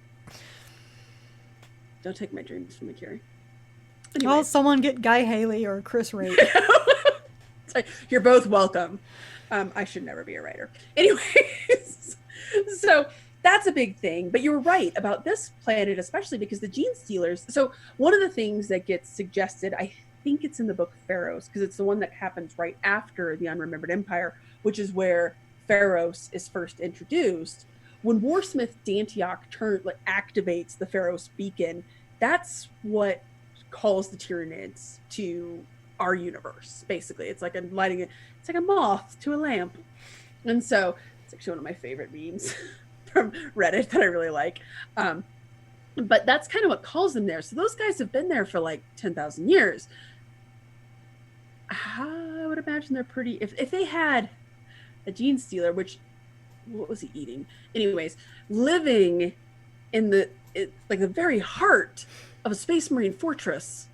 Don't take my dreams from me, Carrie. Anyways. Well, someone get Guy Haley or Chris Raitt. Like, you're both welcome. I should never be a writer. Anyways, so that's a big thing. But you're right about this planet, especially because the Gene Stealers. So one of the things that gets suggested, I think it's in the book Pharos, because it's the one that happens right after the Unremembered Empire, which is where Pharos is first introduced. When Warsmith Dantioch activates the Pharos beacon, that's what calls the Tyranids to our universe. Basically, it's like it's like a moth to a lamp. And so it's actually one of my favorite memes from Reddit that I really like. But that's kind of what calls them there. So those guys have been there for like 10,000 years. I would imagine they're pretty, if they had a Gene Stealer, which, what was he eating? Anyways, living in the very heart of a Space Marine fortress.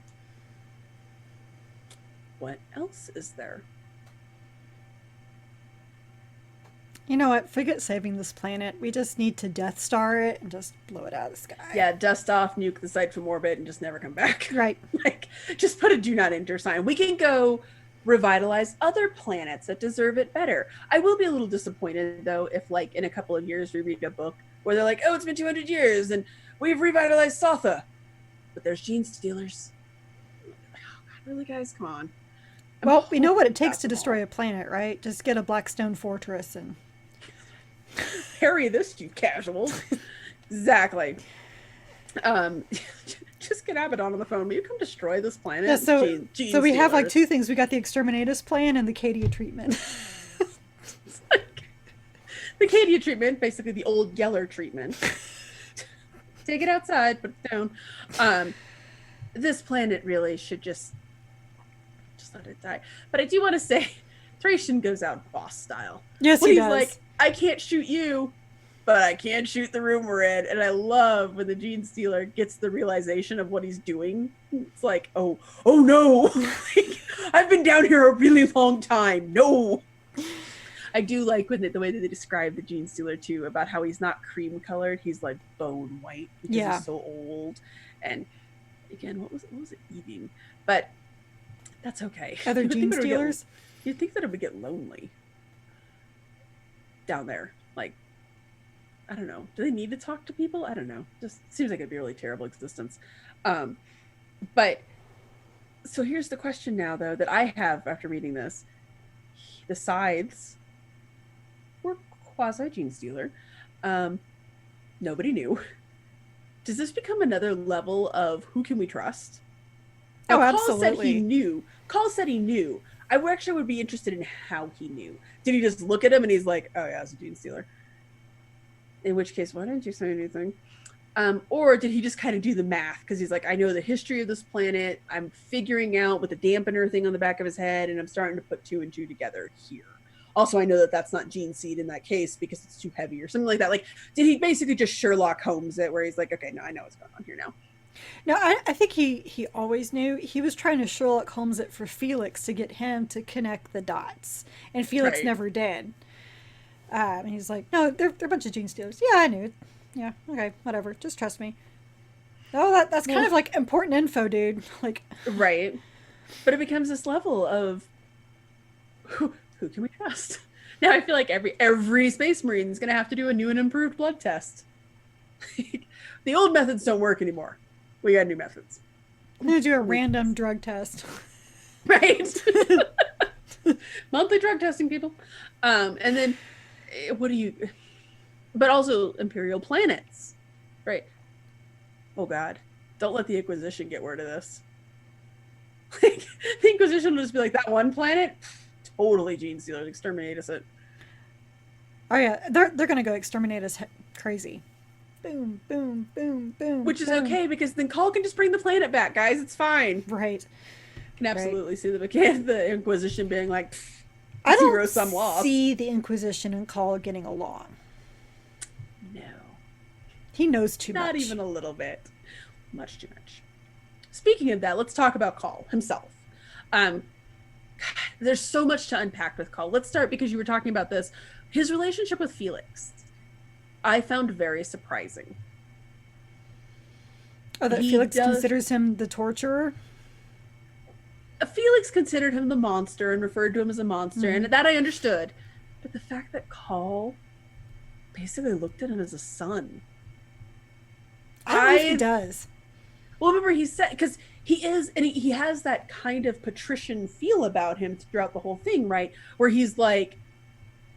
What else is there? You know what? Forget saving this planet. We just need to Death Star it and just blow it out of the sky. Yeah, dust off, nuke the site from orbit, and just never come back. Right. Like, just put a do not enter sign. We can go revitalize other planets that deserve it better. I will be a little disappointed, though, if, like, in a couple of years we read a book where they're like, oh, it's been 200 years, and we've revitalized Sotha. But there's Gene Stealers. Oh, God, really, guys? Come on. Well, we know what it takes to destroy a planet, right? Just get a Blackstone fortress and harry this, you casuals. Exactly. Just get Abaddon on the phone. Will you come destroy this planet? Yeah, so we have like two things. We got the Exterminatus plan and the Cadia treatment. Like, the Cadia treatment, basically the old Yeller treatment. Take it outside, put it down. This planet really should just let it die. But I do want to say, Thracian goes out boss style. Yes, when he he's does. Like, I can't shoot you, but I can shoot the room we're in. And I love when the Gene Stealer gets the realization of what he's doing. It's like, oh no. Like, I've been down here a really long time. No. I do like when the way that they describe the Gene Stealer too, about how he's not cream colored. He's like bone white because he's so old. And again, what was it eating? But that's okay. Other Gene Stealers? You'd think that it would get lonely down there. Like, I don't know. Do they need to talk to people? I don't know. Just seems like it'd be a really terrible existence. But so here's the question now, though, that I have after reading this. The Scythes were quasi Gene Stealer. Nobody knew. Does this become another level of who can we trust? Now, oh, absolutely. Cawl said he knew. I actually would be interested in how he knew. Did he just look at him and he's like, oh yeah, it's a Gene Stealer? In which case, why didn't you say anything? Or did he just kind of do the math? Because he's like, I know the history of this planet. I'm figuring out with the dampener thing on the back of his head, and I'm starting to put two and two together here. Also, I know that that's not gene seed in that case because it's too heavy or something like that. Like, did he basically just Sherlock Holmes it, where he's like, okay, no, I know what's going on here now. No, I think he always knew. He was trying to Sherlock Holmes it for Felix to get him to connect the dots, and Felix Right. never did. And he's like, no, they're a bunch of gene stealers. Yeah, I knew it. Yeah, okay, whatever. Just trust me. Oh, that's kind of like important info, dude. Like, right. But it becomes this level of who can we trust? Now I feel like every space marine is going to have to do a new and improved blood test. The old methods don't work anymore. We got new methods. I'm gonna do a random drug test. Right. Monthly drug testing, people. And then what do you? But also imperial planets, right? Oh God, don't let the Inquisition get word of this. Like, the Inquisition will just be like, that one planet, totally gene stealers, exterminate us. It. Oh yeah, they're gonna go exterminate us crazy. Boom, boom, boom, boom. Which is boom. okay because then Cawl can just bring the planet back, guys. It's fine. Right. Can absolutely see the Inquisition being like, I don't zero sum loss. see the Inquisition and Cawl getting along. No, he knows too much. Not even a little bit. Much too much. Speaking of that, let's talk about Cawl himself. There's so much to unpack with Cawl. Let's start because you were talking about this. His relationship with Felix, I found very surprising. Oh, that Felix considers him the torturer? Felix considered him the monster and referred to him as a monster, and that I understood. But the fact that Cawl basically looked at him as a son. I don't know if he does. Well, remember he said, because he is, and he has that kind of patrician feel about him throughout the whole thing, right? Where he's like,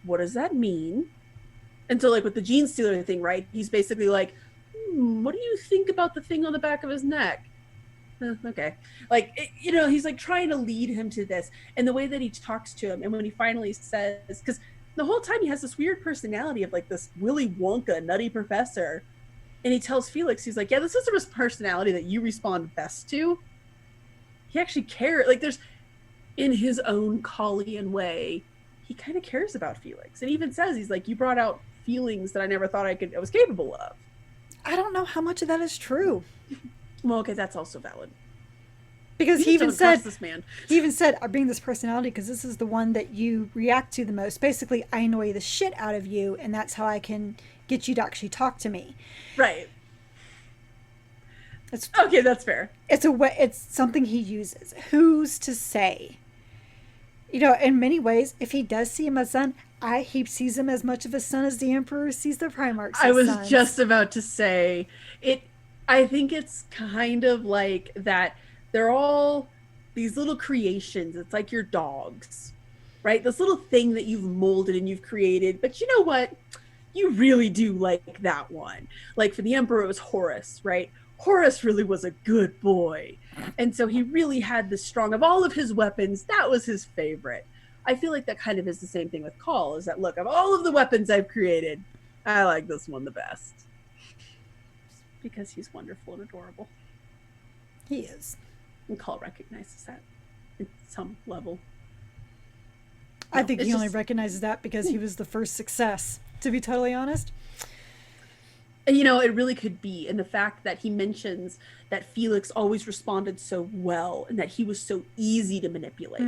what does that mean? And so, like, with the gene stealer thing, right? He's basically like, what do you think about the thing on the back of his neck? Okay. Like, he's like trying to lead him to this. And the way that he talks to him, and when he finally says, because the whole time he has this weird personality of like this Willy Wonka nutty professor. And he tells Felix, he's like, yeah, this is the personality that you respond best to. He actually cares. Like, there's, in his own Cawlian way, he kind of cares about Felix. And even says, he's like, you brought out feelings that I never thought I was capable of. I don't know how much of that is true. Well, okay, that's also valid. Because he even said, this man. He even said, I bring this personality because this is the one that you react to the most. Basically, I annoy the shit out of you, and that's how I can get you to actually talk to me. Right. Okay, that's fair. It's something he uses. Who's to say? In many ways, if he does see him as son, he sees him as much of a son as the Emperor sees the Primarchs. I was just about to say it. I think it's kind of like that. They're all these little creations. It's like your dogs, right? This little thing that you've molded and you've created. But you know what? You really do like that one. Like for the Emperor, it was Horus, right? Horus really was a good boy. And so he really had the strong, of all of his weapons, that was his favorite. I feel like that kind of is the same thing with Cawl, is that, look, of all of the weapons I've created, I like this one the best. Because he's wonderful and adorable. He is. And Cawl recognizes that at some level. I think he only recognizes that because he was the first success, to be totally honest. It really could be. And the fact that he mentions that Felix always responded so well and that he was so easy to manipulate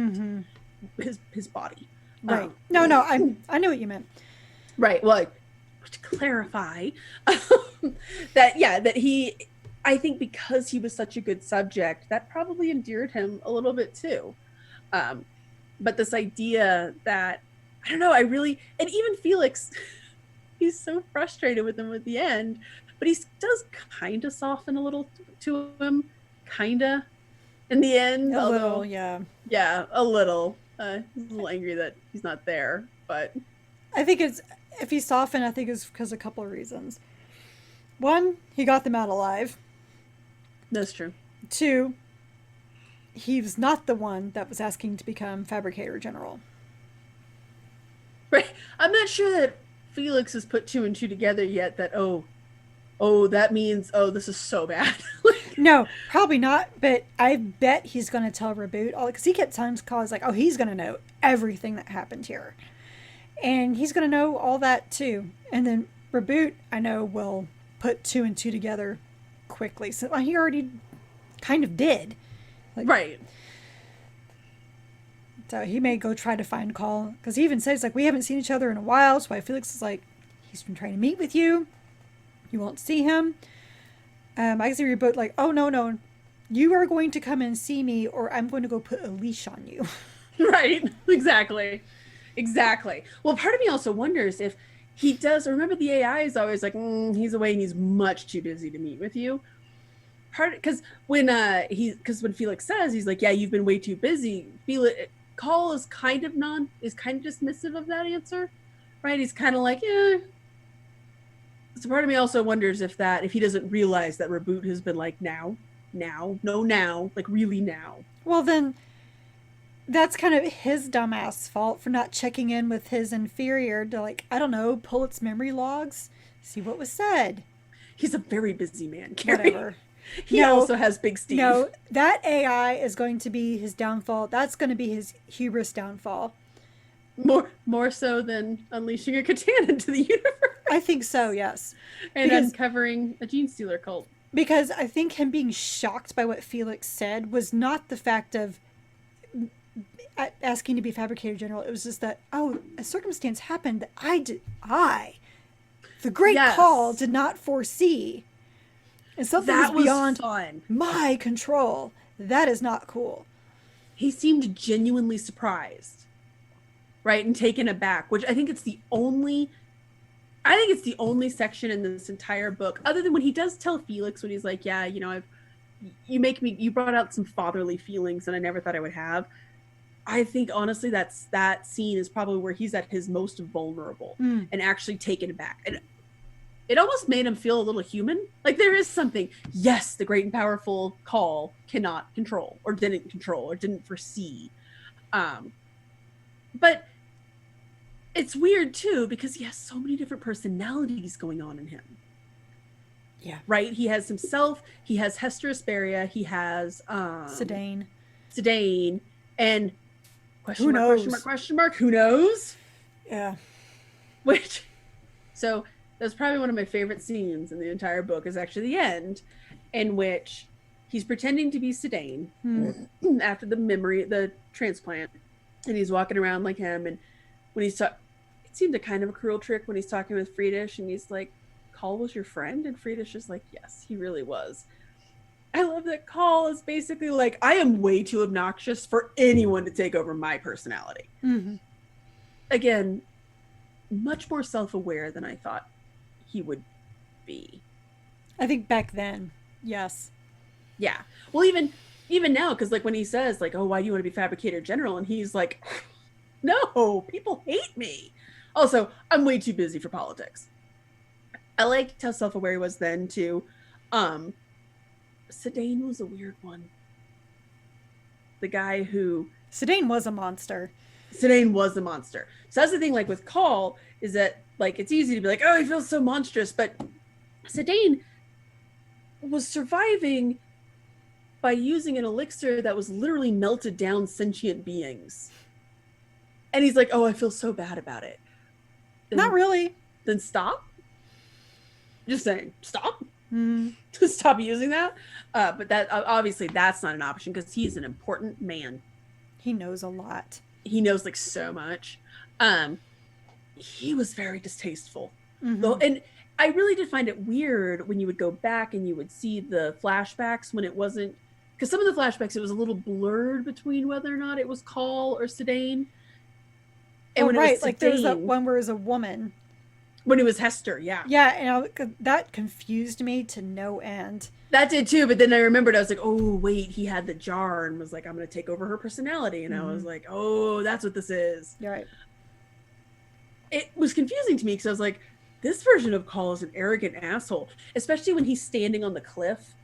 his body. Right. No, I know what you meant. Right. Well, to clarify that he, I think because he was such a good subject, that probably endeared him a little bit too. But this idea that, I don't know, and even Felix, he's so frustrated with him at the end, but he does kind of soften a little to him, kind of, in the end. A little, yeah. Yeah, a little. He's a little angry that he's not there, but... I think if he softened, I think it's because of a couple of reasons. One, he got them out alive. That's true. Two, he was not the one that was asking to become Fabricator General. Right. I'm not sure that Felix has put two and two together yet that, that means, this is so bad. No, probably not, but I bet he's going to tell Reboot, because he kept telling Cawl, like, he's going to know everything that happened here. And he's going to know all that too. And then Reboot, I know, will put 2 and 2 together quickly. So he already kind of did. Like, right. So he may go try to find Cawl. Because he even says, like, we haven't seen each other in a while. So why Felix is like, he's been trying to meet with you. You won't see him. I can see Reboot like, oh, no. You are going to come and see me or I'm going to go put a leash on you. Right. Exactly. Well, part of me also wonders if he does. Remember, the AI is always like, he's away and he's much too busy to meet with you. Because when Felix says, he's like, yeah, you've been way too busy. Cawl is kind of dismissive of that answer, right? He's kind of like, yeah. So part of me also wonders if he doesn't realize that Reboot has been like, now, like really now. Well, then that's kind of his dumbass fault for not checking in with his inferior to, like, I don't know, pull its memory logs, see what was said. He's a very busy man, Carrie. Whatever. He also has Big Steve. No, that AI is going to be his downfall. That's going to be his hubris downfall. More so than unleashing a Catan into the universe. I think so, yes. And uncovering a gene stealer cult. Because I think him being shocked by what Felix said was not the fact of asking to be Fabricator General. It was just that, a circumstance happened that the Great Cawl, did not foresee. And something that was beyond my control. That is not cool. He seemed genuinely surprised, right, and taken aback, which I think it's the only section in this entire book, other than when he does tell Felix, when he's like, yeah, you brought out some fatherly feelings that I never thought I would have. I think honestly that scene is probably where he's at his most vulnerable and actually taken aback. And it almost made him feel a little human. Like there is something, yes, the great and powerful Cawl cannot control or didn't foresee. But it's weird too, because he has so many different personalities going on in him. Yeah. Right? He has himself, he has Hester Asperia, he has Sedaine, and who knows? Question mark, who knows? Yeah. So that's probably one of my favorite scenes in the entire book, is actually the end, in which he's pretending to be Sedaine after the transplant, and he's walking around like him, and when he's it seemed a kind of a cruel trick when he's talking with Friedish, and he's like, Cawl was your friend? And Friedish is like, yes, he really was. I love that Cawl is basically like, I am way too obnoxious for anyone to take over my personality. Mm-hmm. Again, much more self-aware than I thought he would be. I think back then, yes. Yeah. Well, even now, because like when he says like, oh, why do you want to be Fabricator General? And he's like, no, people hate me. Also, I'm way too busy for politics. I liked how self-aware he was then too. Sedaine was a weird one. The guy who... Sedaine was a monster. So that's the thing, like with Cawl, is that like it's easy to be like, oh, he feels so monstrous, but Sedaine was surviving by using an elixir that was literally melted down sentient beings. And he's like, oh, I feel so bad about it. Not really. Then stop. Just saying, stop. Stop using that. But that obviously that's not an option, because he's an important man. He knows a lot. He knows like so much. He was very distasteful. Mm-hmm. And I really did find it weird when you would go back and you would see the flashbacks when it wasn't, because some of the flashbacks, it was a little blurred between whether or not it was Cawl or Sedaine. And right, like there was that one where it was a woman. When it was Hester, yeah. Yeah, and that confused me to no end. That did too, but then I remembered, I was like, oh, wait, he had the jar and was like, I'm going to take over her personality. And I was like, oh, that's what this is. Right. It was confusing to me because I was like, this version of Cawl is an arrogant asshole, especially when he's standing on the cliff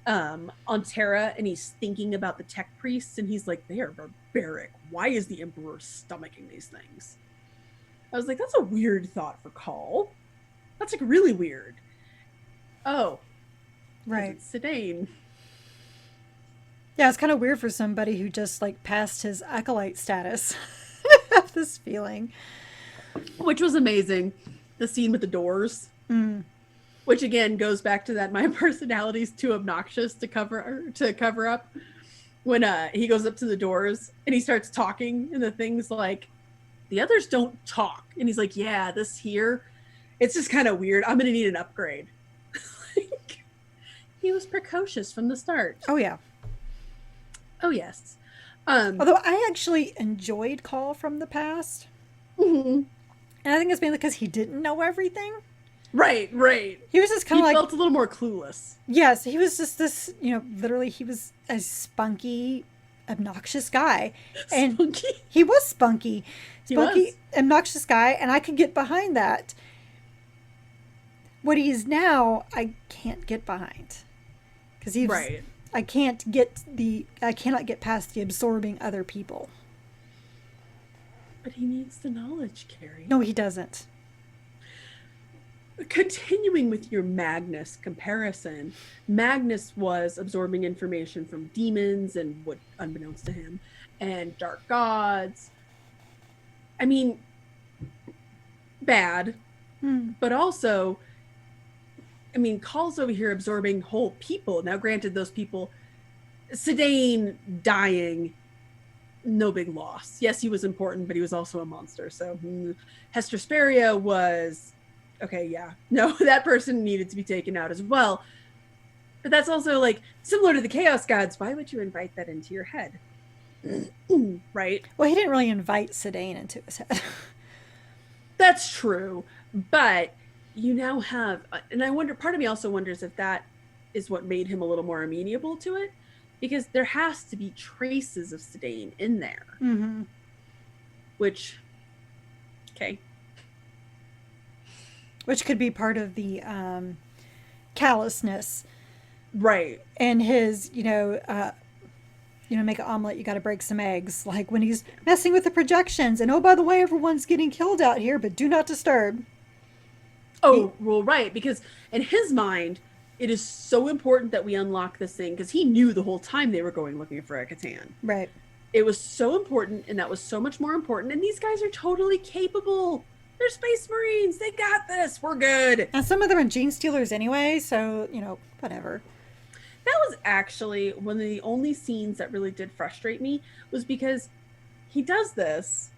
on Terra and he's thinking about the tech priests and he's like, they are barbaric. Why is the Emperor stomaching these things? I was like, that's a weird thought for Cawl. That's like really weird. Oh, right. Sedaine. Yeah, it's kind of weird for somebody who just like passed his acolyte status. I have this feeling. which was amazing. The scene with the doors, which again goes back to that my personality's too obnoxious to cover up. When he goes up to the doors and he starts talking, and the thing's like, the others don't talk, and he's like, yeah, this here, it's just kind of weird. I'm gonna need an upgrade. Like, he was precocious from the start. Oh yeah. Oh yes. Although I actually enjoyed Cawl from the past. And I think it's mainly because he didn't know everything. Right. He was just kind of like... felt a little more clueless. Yes, he was just this, literally he was a spunky, obnoxious guy. And spunky? He was spunky. Spunky, obnoxious guy, and I could get behind that. What he is now, I can't get behind. Because he's... Right. I cannot get past the absorbing other people. But he needs the knowledge, Carrie. No, he doesn't. Continuing with your Magnus comparison, Magnus was absorbing information from demons and what, unbeknownst to him, and dark gods. I mean, bad, but also, I mean, Call's over here absorbing whole people. Now, granted, those people, Scythes dying, no big loss. Yes, he was important, but he was also a monster. So Hesperia was, okay, yeah. No, that person needed to be taken out as well. But that's also like similar to the Chaos Gods. Why would you invite that into your head? Right? Well, he didn't really invite Scythes into his head. That's true. But you now have, and I wonder, part of me also wonders if that is what made him a little more amenable to it, because there has to be traces of Scythes in there. Which, okay. Which could be part of the callousness. Right. And his, make an omelet, you got to break some eggs. Like when he's messing with the projections. And, oh, by the way, everyone's getting killed out here, but do not disturb. Oh, well, right. Because in his mind, it is so important that we unlock this thing, because he knew the whole time they were going looking for a Catan. Right. It was so important, and that was so much more important. And these guys are totally capable. They're Space Marines. They got this. We're good. And some of them are gene stealers anyway, so, whatever. That was actually one of the only scenes that really did frustrate me, was because he does this.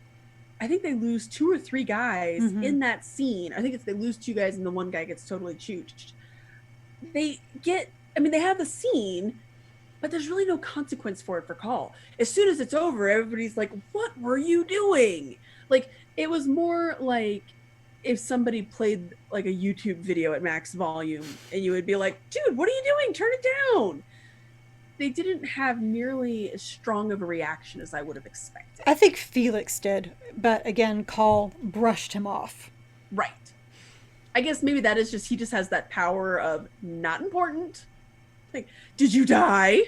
I think they lose 2 or 3 guys in that scene. I think they lose 2 guys and the one guy gets totally chooched. They have the scene, but there's really no consequence for it for Cawl. As soon as it's over, everybody's like, what were you doing? Like, it was more like if somebody played like a YouTube video at max volume and you would be like, dude, what are you doing? Turn it down. They didn't have nearly as strong of a reaction as I would have expected. I think Felix did, but again, Cawl brushed him off. Right. I guess maybe that is just, he just has that power of not important. Like, did you die?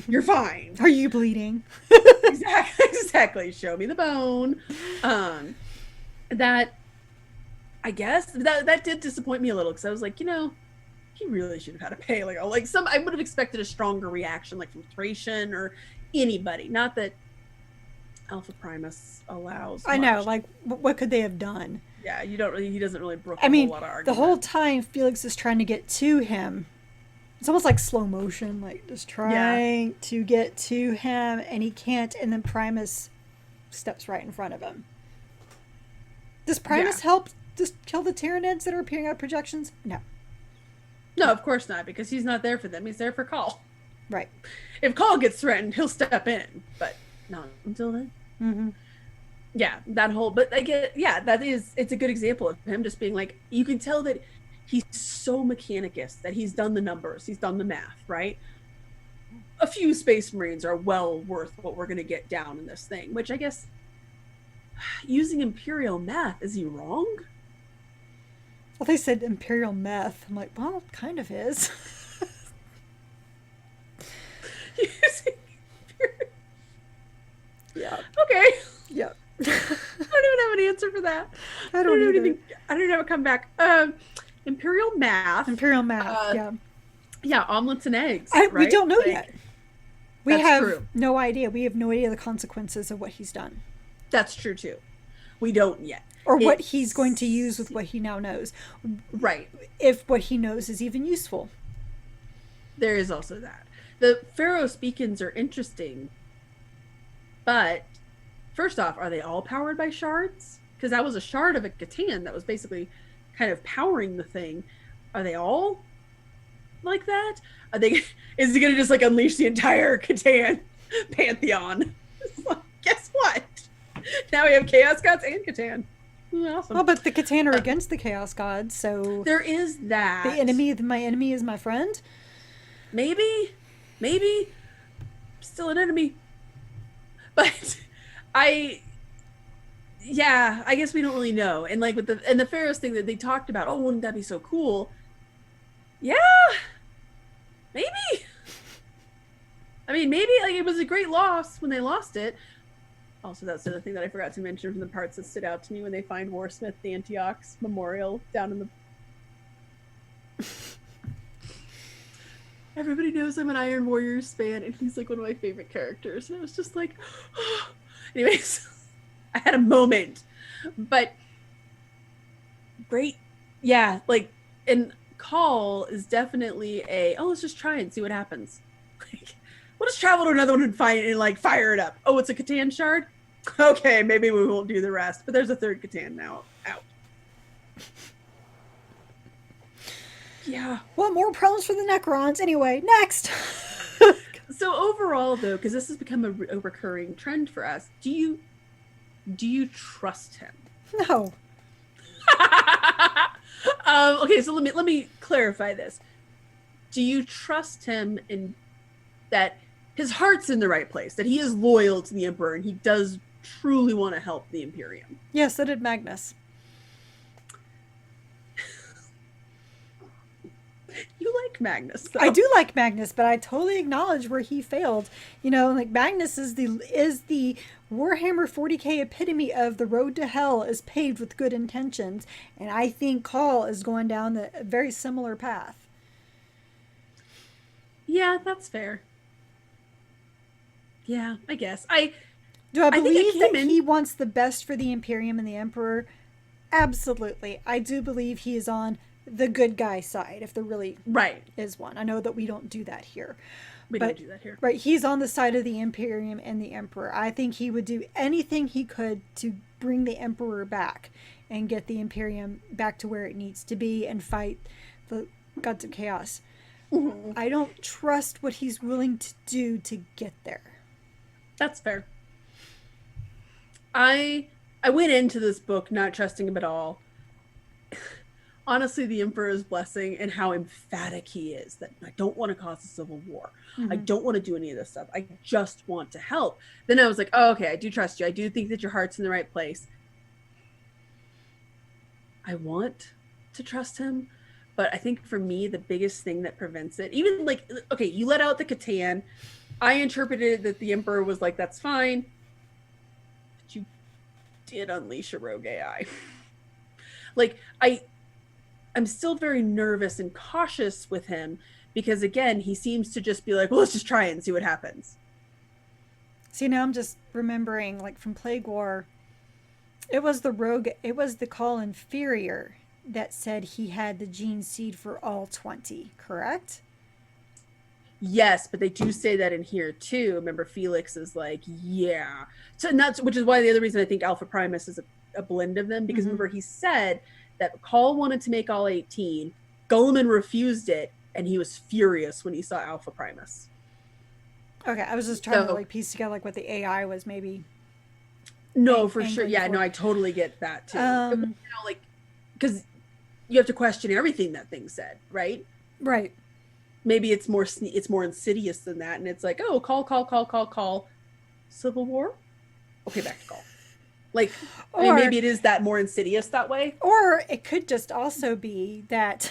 You're fine. Are you bleeding? Exactly. Show me the bone. That, I guess, that did disappoint me a little, because I was like, he really should have had a pay. I would have expected a stronger reaction, like from Thracian or anybody. Not that Alpha Primus allows much. I know, like, what could they have done? Yeah, he doesn't really brook a whole lot of argument. The whole time Felix is trying to get to him. It's almost like slow motion, like just trying to get to him, and he can't, and then Primus steps right in front of him. Does Primus help just kill the Tyranids that are appearing out of projections? No. No, of course not, because he's not there for them. He's there for Cawl. Right. If Cawl gets threatened, he'll step in, but not until then. Yeah, that whole, but it's a good example of him just being like, you can tell that he's so mechanicus, that he's done the numbers, he's done the math, right? A few Space Marines are well worth what we're going to get down in this thing, which I guess, using Imperial math, is he wrong? Well, they said Imperial meth. I'm like, well, it kind of is. Yeah. Okay. Yeah. I don't even have an answer for that. I don't even have a comeback. Imperial math. Yeah. Yeah, omelets and eggs. Right? We don't know yet. We have true. No idea. We have no idea the consequences of what he's done. That's true too. We don't yet. Or what he's going to use with what he now knows. Right. If what he knows is even useful. There is also that. The Pharaoh's beacons are interesting, but first off, are they all powered by shards? Because that was a shard of a Catan that was basically kind of powering the thing. Are they all like that? Are they? Is he going to just like unleash the entire Catan pantheon? Like, guess what? Now we have Chaos Gods and Catan. Awesome. Well, but the Catan are against the Chaos Gods, so there is that. My enemy is my friend. Maybe still an enemy, but I guess we don't really know. And like with the Pharaohs thing that they talked about, oh, wouldn't that be so cool? Yeah, maybe. I mean, maybe like it was a great loss when they lost it. Also, that's the other thing that I forgot to mention from the parts that stood out to me when they find Warsmith the Antioch's memorial down in the. Everybody knows I'm an Iron Warriors fan, and he's like one of my favorite characters. And I was just like, oh. Anyways, I had a moment, but great, yeah. Like, and Cawl is definitely let's just try and see what happens. We'll just travel to another one and find it and like fire it up. Oh, it's a Catan shard. Okay, maybe we won't do the rest. But there's a third Catan now out. Yeah. Well, more problems for the Necrons. Anyway, next. So overall, though, because this has become a recurring trend for us, do you trust him? No. Okay, so let me clarify this. Do you trust him in that his heart's in the right place, that he is loyal to the Emperor, and he does truly want to help the Imperium? Yes, so did Magnus. You like Magnus, though. I do like Magnus, but I totally acknowledge where he failed. You know, like Magnus is the Warhammer 40k epitome of the road to hell is paved with good intentions, and I think Cawl is going down the very similar path. Yeah, that's fair. Yeah, I guess. Do I believe that he wants the best for the Imperium and the Emperor? Absolutely. I do believe he is on the good guy side, if there really is one. I know that we don't do that here. We don't do that here. Right, he's on the side of the Imperium and the Emperor. I think he would do anything he could to bring the Emperor back and get the Imperium back to where it needs to be and fight the gods of chaos. Mm-hmm. I don't trust what he's willing to do to get there. That's fair. I went into this book not trusting him at all. Honestly, the Emperor's blessing and how emphatic he is that I don't want to cause a civil war. Mm-hmm. I don't want to do any of this stuff. I just want to help. Then I was like, oh, okay, I do trust you. I do think that your heart's in the right place. I want to trust him, but I think for me, the biggest thing that prevents it, even like, okay, you let out the Catan. I interpreted that the Emperor was like, that's fine. But you did unleash a rogue AI. Like, I'm still very nervous and cautious with him because, again, he seems to just be like, well, let's just try it and see what happens. See, now I'm just remembering, like, from Plague War, it was the Cawl Inferior that said he had the gene seed for all 20, correct? Yes, but they do say that in here, too. Remember, Felix is like, yeah. So, which is why the other reason I think Alpha Primus is a blend of them, because remember, he said that Cawl wanted to make all 18, Guilliman refused it, and he was furious when he saw Alpha Primus. Okay, I was just trying to like piece together like what the AI was maybe. No, for sure. Yeah, no, I totally get that too. You know, like, because you have to question everything that thing said, right? Right. Maybe it's more insidious than that, and it's like, oh, call, Civil War. Okay, back to Cawl. Like, I mean, maybe it is that more insidious that way. Or it could just also be that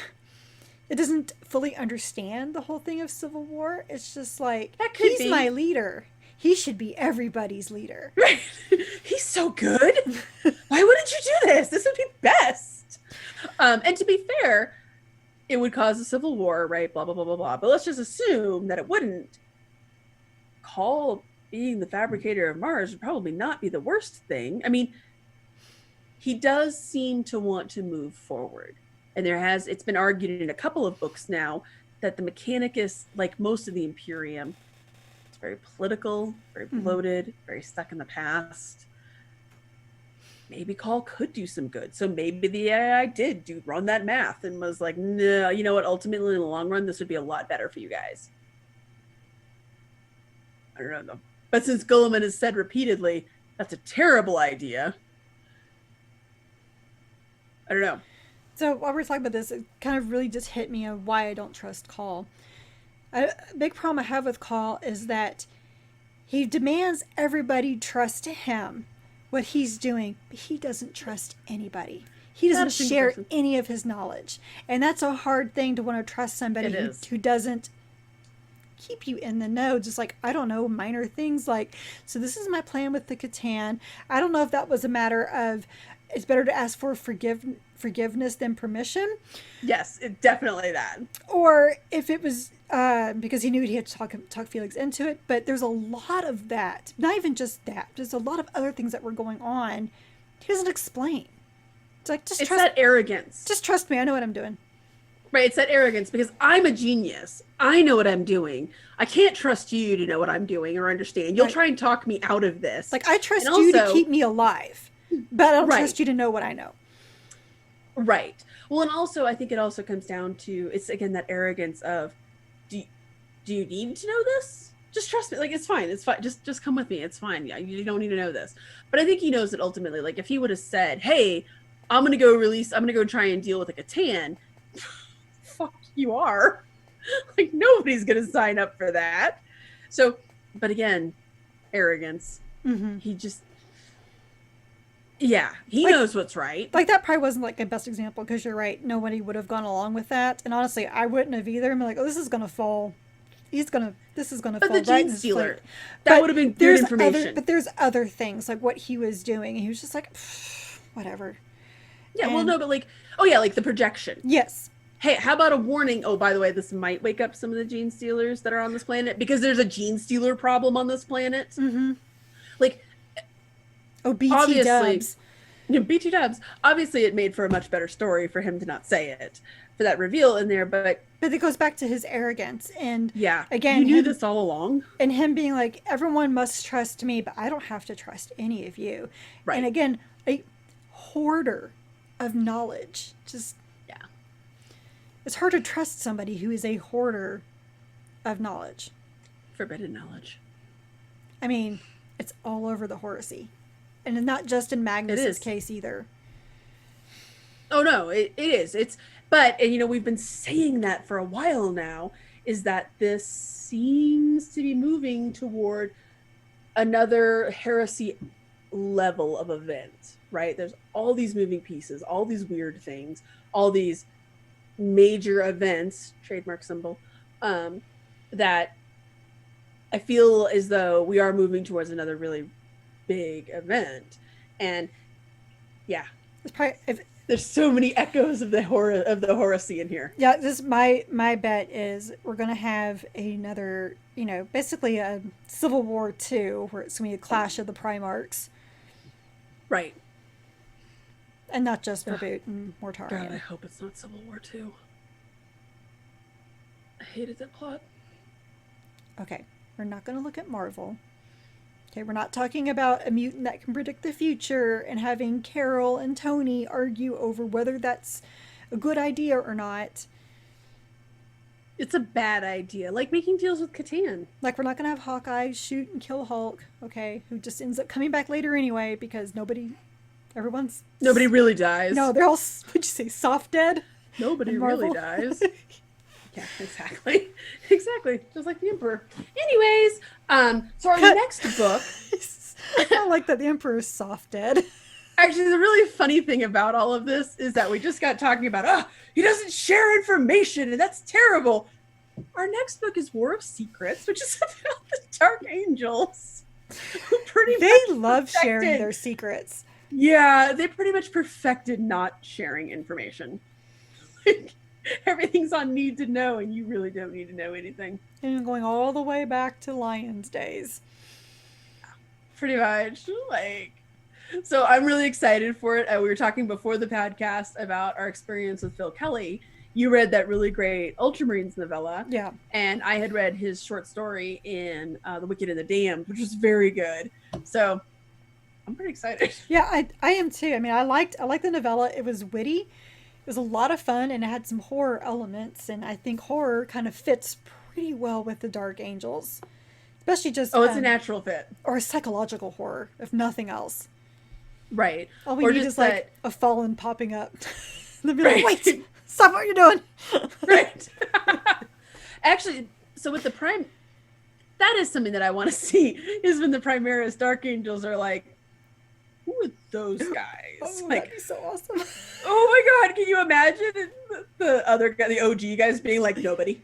it doesn't fully understand the whole thing of Civil War. It's just like, he's my leader. He should be everybody's leader. Right. He's so good. Why wouldn't you do this? This would be best. And to be fair, it would cause a civil war, right? Blah, blah, blah, blah, blah. But let's just assume that it wouldn't. Cawl being the fabricator of Mars would probably not be the worst thing. I mean, he does seem to want to move forward. And it's been argued in a couple of books now that the Mechanicus, like most of the Imperium, it's very political, very bloated, very stuck in the past. Maybe Cawl could do some good. So maybe the AI did run that math and was like, no, you know what? Ultimately, in the long run, this would be a lot better for you guys. I don't know. But since Guilliman has said repeatedly, that's a terrible idea. I don't know. So while we're talking about this, it kind of really just hit me on why I don't trust Cawl. A big problem I have with Cawl is that he demands everybody trust him, what he's doing, but he doesn't trust anybody. He doesn't share any of his knowledge. And that's a hard thing to want to trust somebody who doesn't keep you in the know. Just like, I don't know, minor things like, so this is my plan with the Catan. I don't know if that was a matter of it's better to ask for forgiveness than permission. Yes, definitely that. Or if it was because he knew he had to talk Felix into it. But there's a lot of that. Not even just that. There's a lot of other things that were going on. He doesn't explain. It's like, it's that arrogance. Just trust me. I know what I'm doing. Right, it's that arrogance because I'm a genius. I know what I'm doing. I can't trust you to know what I'm doing or understand. You'll try and talk me out of this. Like, I trust you to keep me alive, but I don't trust you to know what I know. Right. Well, and also, I think it also comes down to, it's again that arrogance of, do you need to know this? Just trust me. Like, it's fine. It's fine. Just come with me. It's fine. Yeah, you don't need to know this. But I think he knows that ultimately, like, if he would have said, hey, I'm going to go try and deal with a Catan, fuck you are. Like, nobody's going to sign up for that. So, but again, arrogance. He just, he knows what's right. Like, that probably wasn't like a best example because you're right. Nobody would have gone along with that. And honestly, I wouldn't have either. I'm like, oh, this is going to fall. This is going to fall. The gene stealer. That would have been good information. But there's other things like what he was doing. And he was just like, whatever. Yeah, well, no, but like, like the projection. Yes. Hey, how about a warning? Oh, by the way, this might wake up some of the gene stealers that are on this planet because there's a gene stealer problem on this planet. Like, BT dubs. BT dubs. Obviously, it made for a much better story for him to not say it, for that reveal in there. But it goes back to his arrogance. And again, you knew this all along. And him being like, everyone must trust me, but I don't have to trust any of you. Right. And again, a hoarder of knowledge. Just it's hard to trust somebody who is a hoarder of knowledge. Forbidden knowledge. I mean, it's all over the Horace. And not just in Magnus's case either. Oh no, it is. But we've been saying that for a while now, is that this seems to be moving toward another heresy level of event, right? There's all these moving pieces, all these weird things, all these major events, trademark symbol, that I feel as though we are moving towards another really big event. And there's so many echoes of the Horace in here. Yeah, this my bet is we're gonna have another, basically a Civil War II, where it's gonna be a clash of the Primarchs. Right. And not just Verboot and Mortarion. God, I hope it's not Civil War II. I hated that plot. Okay, we're not going to look at Marvel. Okay, we're not talking about a mutant that can predict the future and having Carol and Tony argue over whether that's a good idea or not. It's a bad idea. Like making deals with Catan. Like, we're not going to have Hawkeye shoot and kill Hulk, okay, who just ends up coming back later anyway because nobody really dies. No, they're all, what'd you say, soft dead? Nobody really dies. Yeah, exactly. Exactly. Just like the Emperor. Anyways, so our next book. I like that the Emperor is soft dead. Actually, the really funny thing about all of this is that we just got talking about, he doesn't share information, and that's terrible. Our next book is War of Secrets, which is about the Dark Angels. Who they love sharing their secrets. Yeah, they pretty much perfected not sharing information. Everything's on need to know, and you really don't need to know anything. And going all the way back to Lion's days. Pretty much. Like, So I'm really excited for it. We were talking before the podcast about our experience with Phil Kelly. You read that really great Ultramarines novella. Yeah. And I had read his short story in The Wicked and the Damned, which was very good. So I'm pretty excited. Yeah, I am too. I mean, I liked the novella. It was witty. It was a lot of fun, and it had some horror elements, and I think horror kind of fits pretty well with the Dark Angels. Especially just it's a natural fit. Or a psychological horror, if nothing else. Right. All we or need just is like a fallen popping up. They'll be like, wait, stop what you're doing. Right. Actually, so with the Prime, that is something that I want to see, is when the Primaris Dark Angels are like, who are those guys? Oh, like, that'd be so awesome. Oh my God, can you imagine the other guy, the OG guys being like, nobody?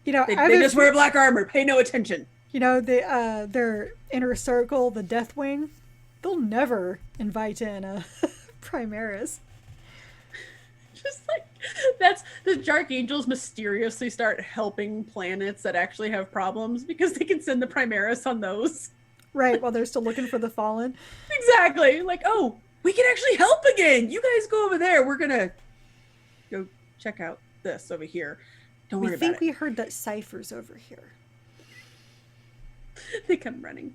You know, they just wear black armor, pay no attention. You know, their inner circle, the Death Wing, they'll never invite in a Primaris. Just like, that's the Dark Angels mysteriously start helping planets that actually have problems because they can send the Primaris on those. Right, while they're still looking for the fallen. Exactly. Like, oh, we can actually help again. You guys go over there. We're going to go check out this over here. Don't worry about it. We think we heard that Cypher's over here. They come running.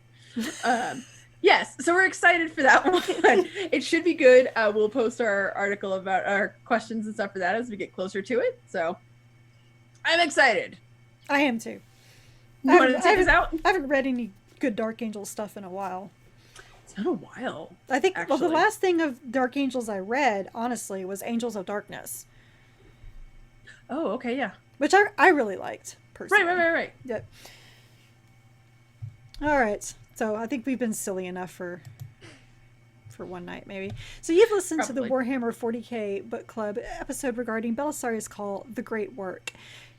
Yes, so we're excited for that one. It should be good. We'll post our article about our questions and stuff for that as we get closer to it. So I'm excited. I am too. You want to take us out? I haven't read any good Dark Angel stuff in a while. It's been a while. I think the last thing of Dark Angels I read, honestly, was Angels of Darkness. Oh, okay, yeah. Which I really liked, personally. Right. Yep. All right. So I think we've been silly enough for one night, maybe. So you've listened to the Warhammer 40k book club episode regarding Belisarius Cawl, The Great Work.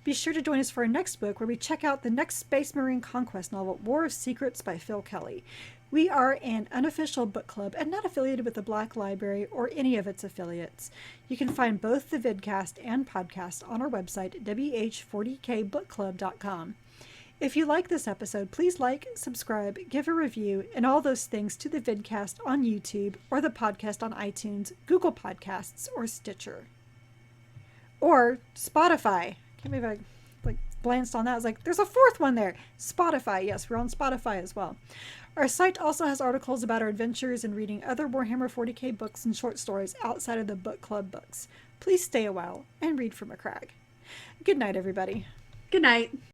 Be sure to join us for our next book, where we check out the next Space Marine conquest novel, War of Secrets by Phil Kelly. We are an unofficial book club and not affiliated with the Black Library or any of its affiliates. You can find both the vidcast and podcast on our website, WH40kbookclub.com. If you like this episode, please like, subscribe, give a review, and all those things to the vidcast on YouTube or the podcast on iTunes, Google Podcasts, or Stitcher. Or Spotify. Can't believe I glanced on that. I was like, there's a fourth one there. Spotify. Yes, we're on Spotify as well. Our site also has articles about our adventures in reading other Warhammer 40k books and short stories outside of the book club books. Please stay a while and read from a crag. Good night, everybody. Good night.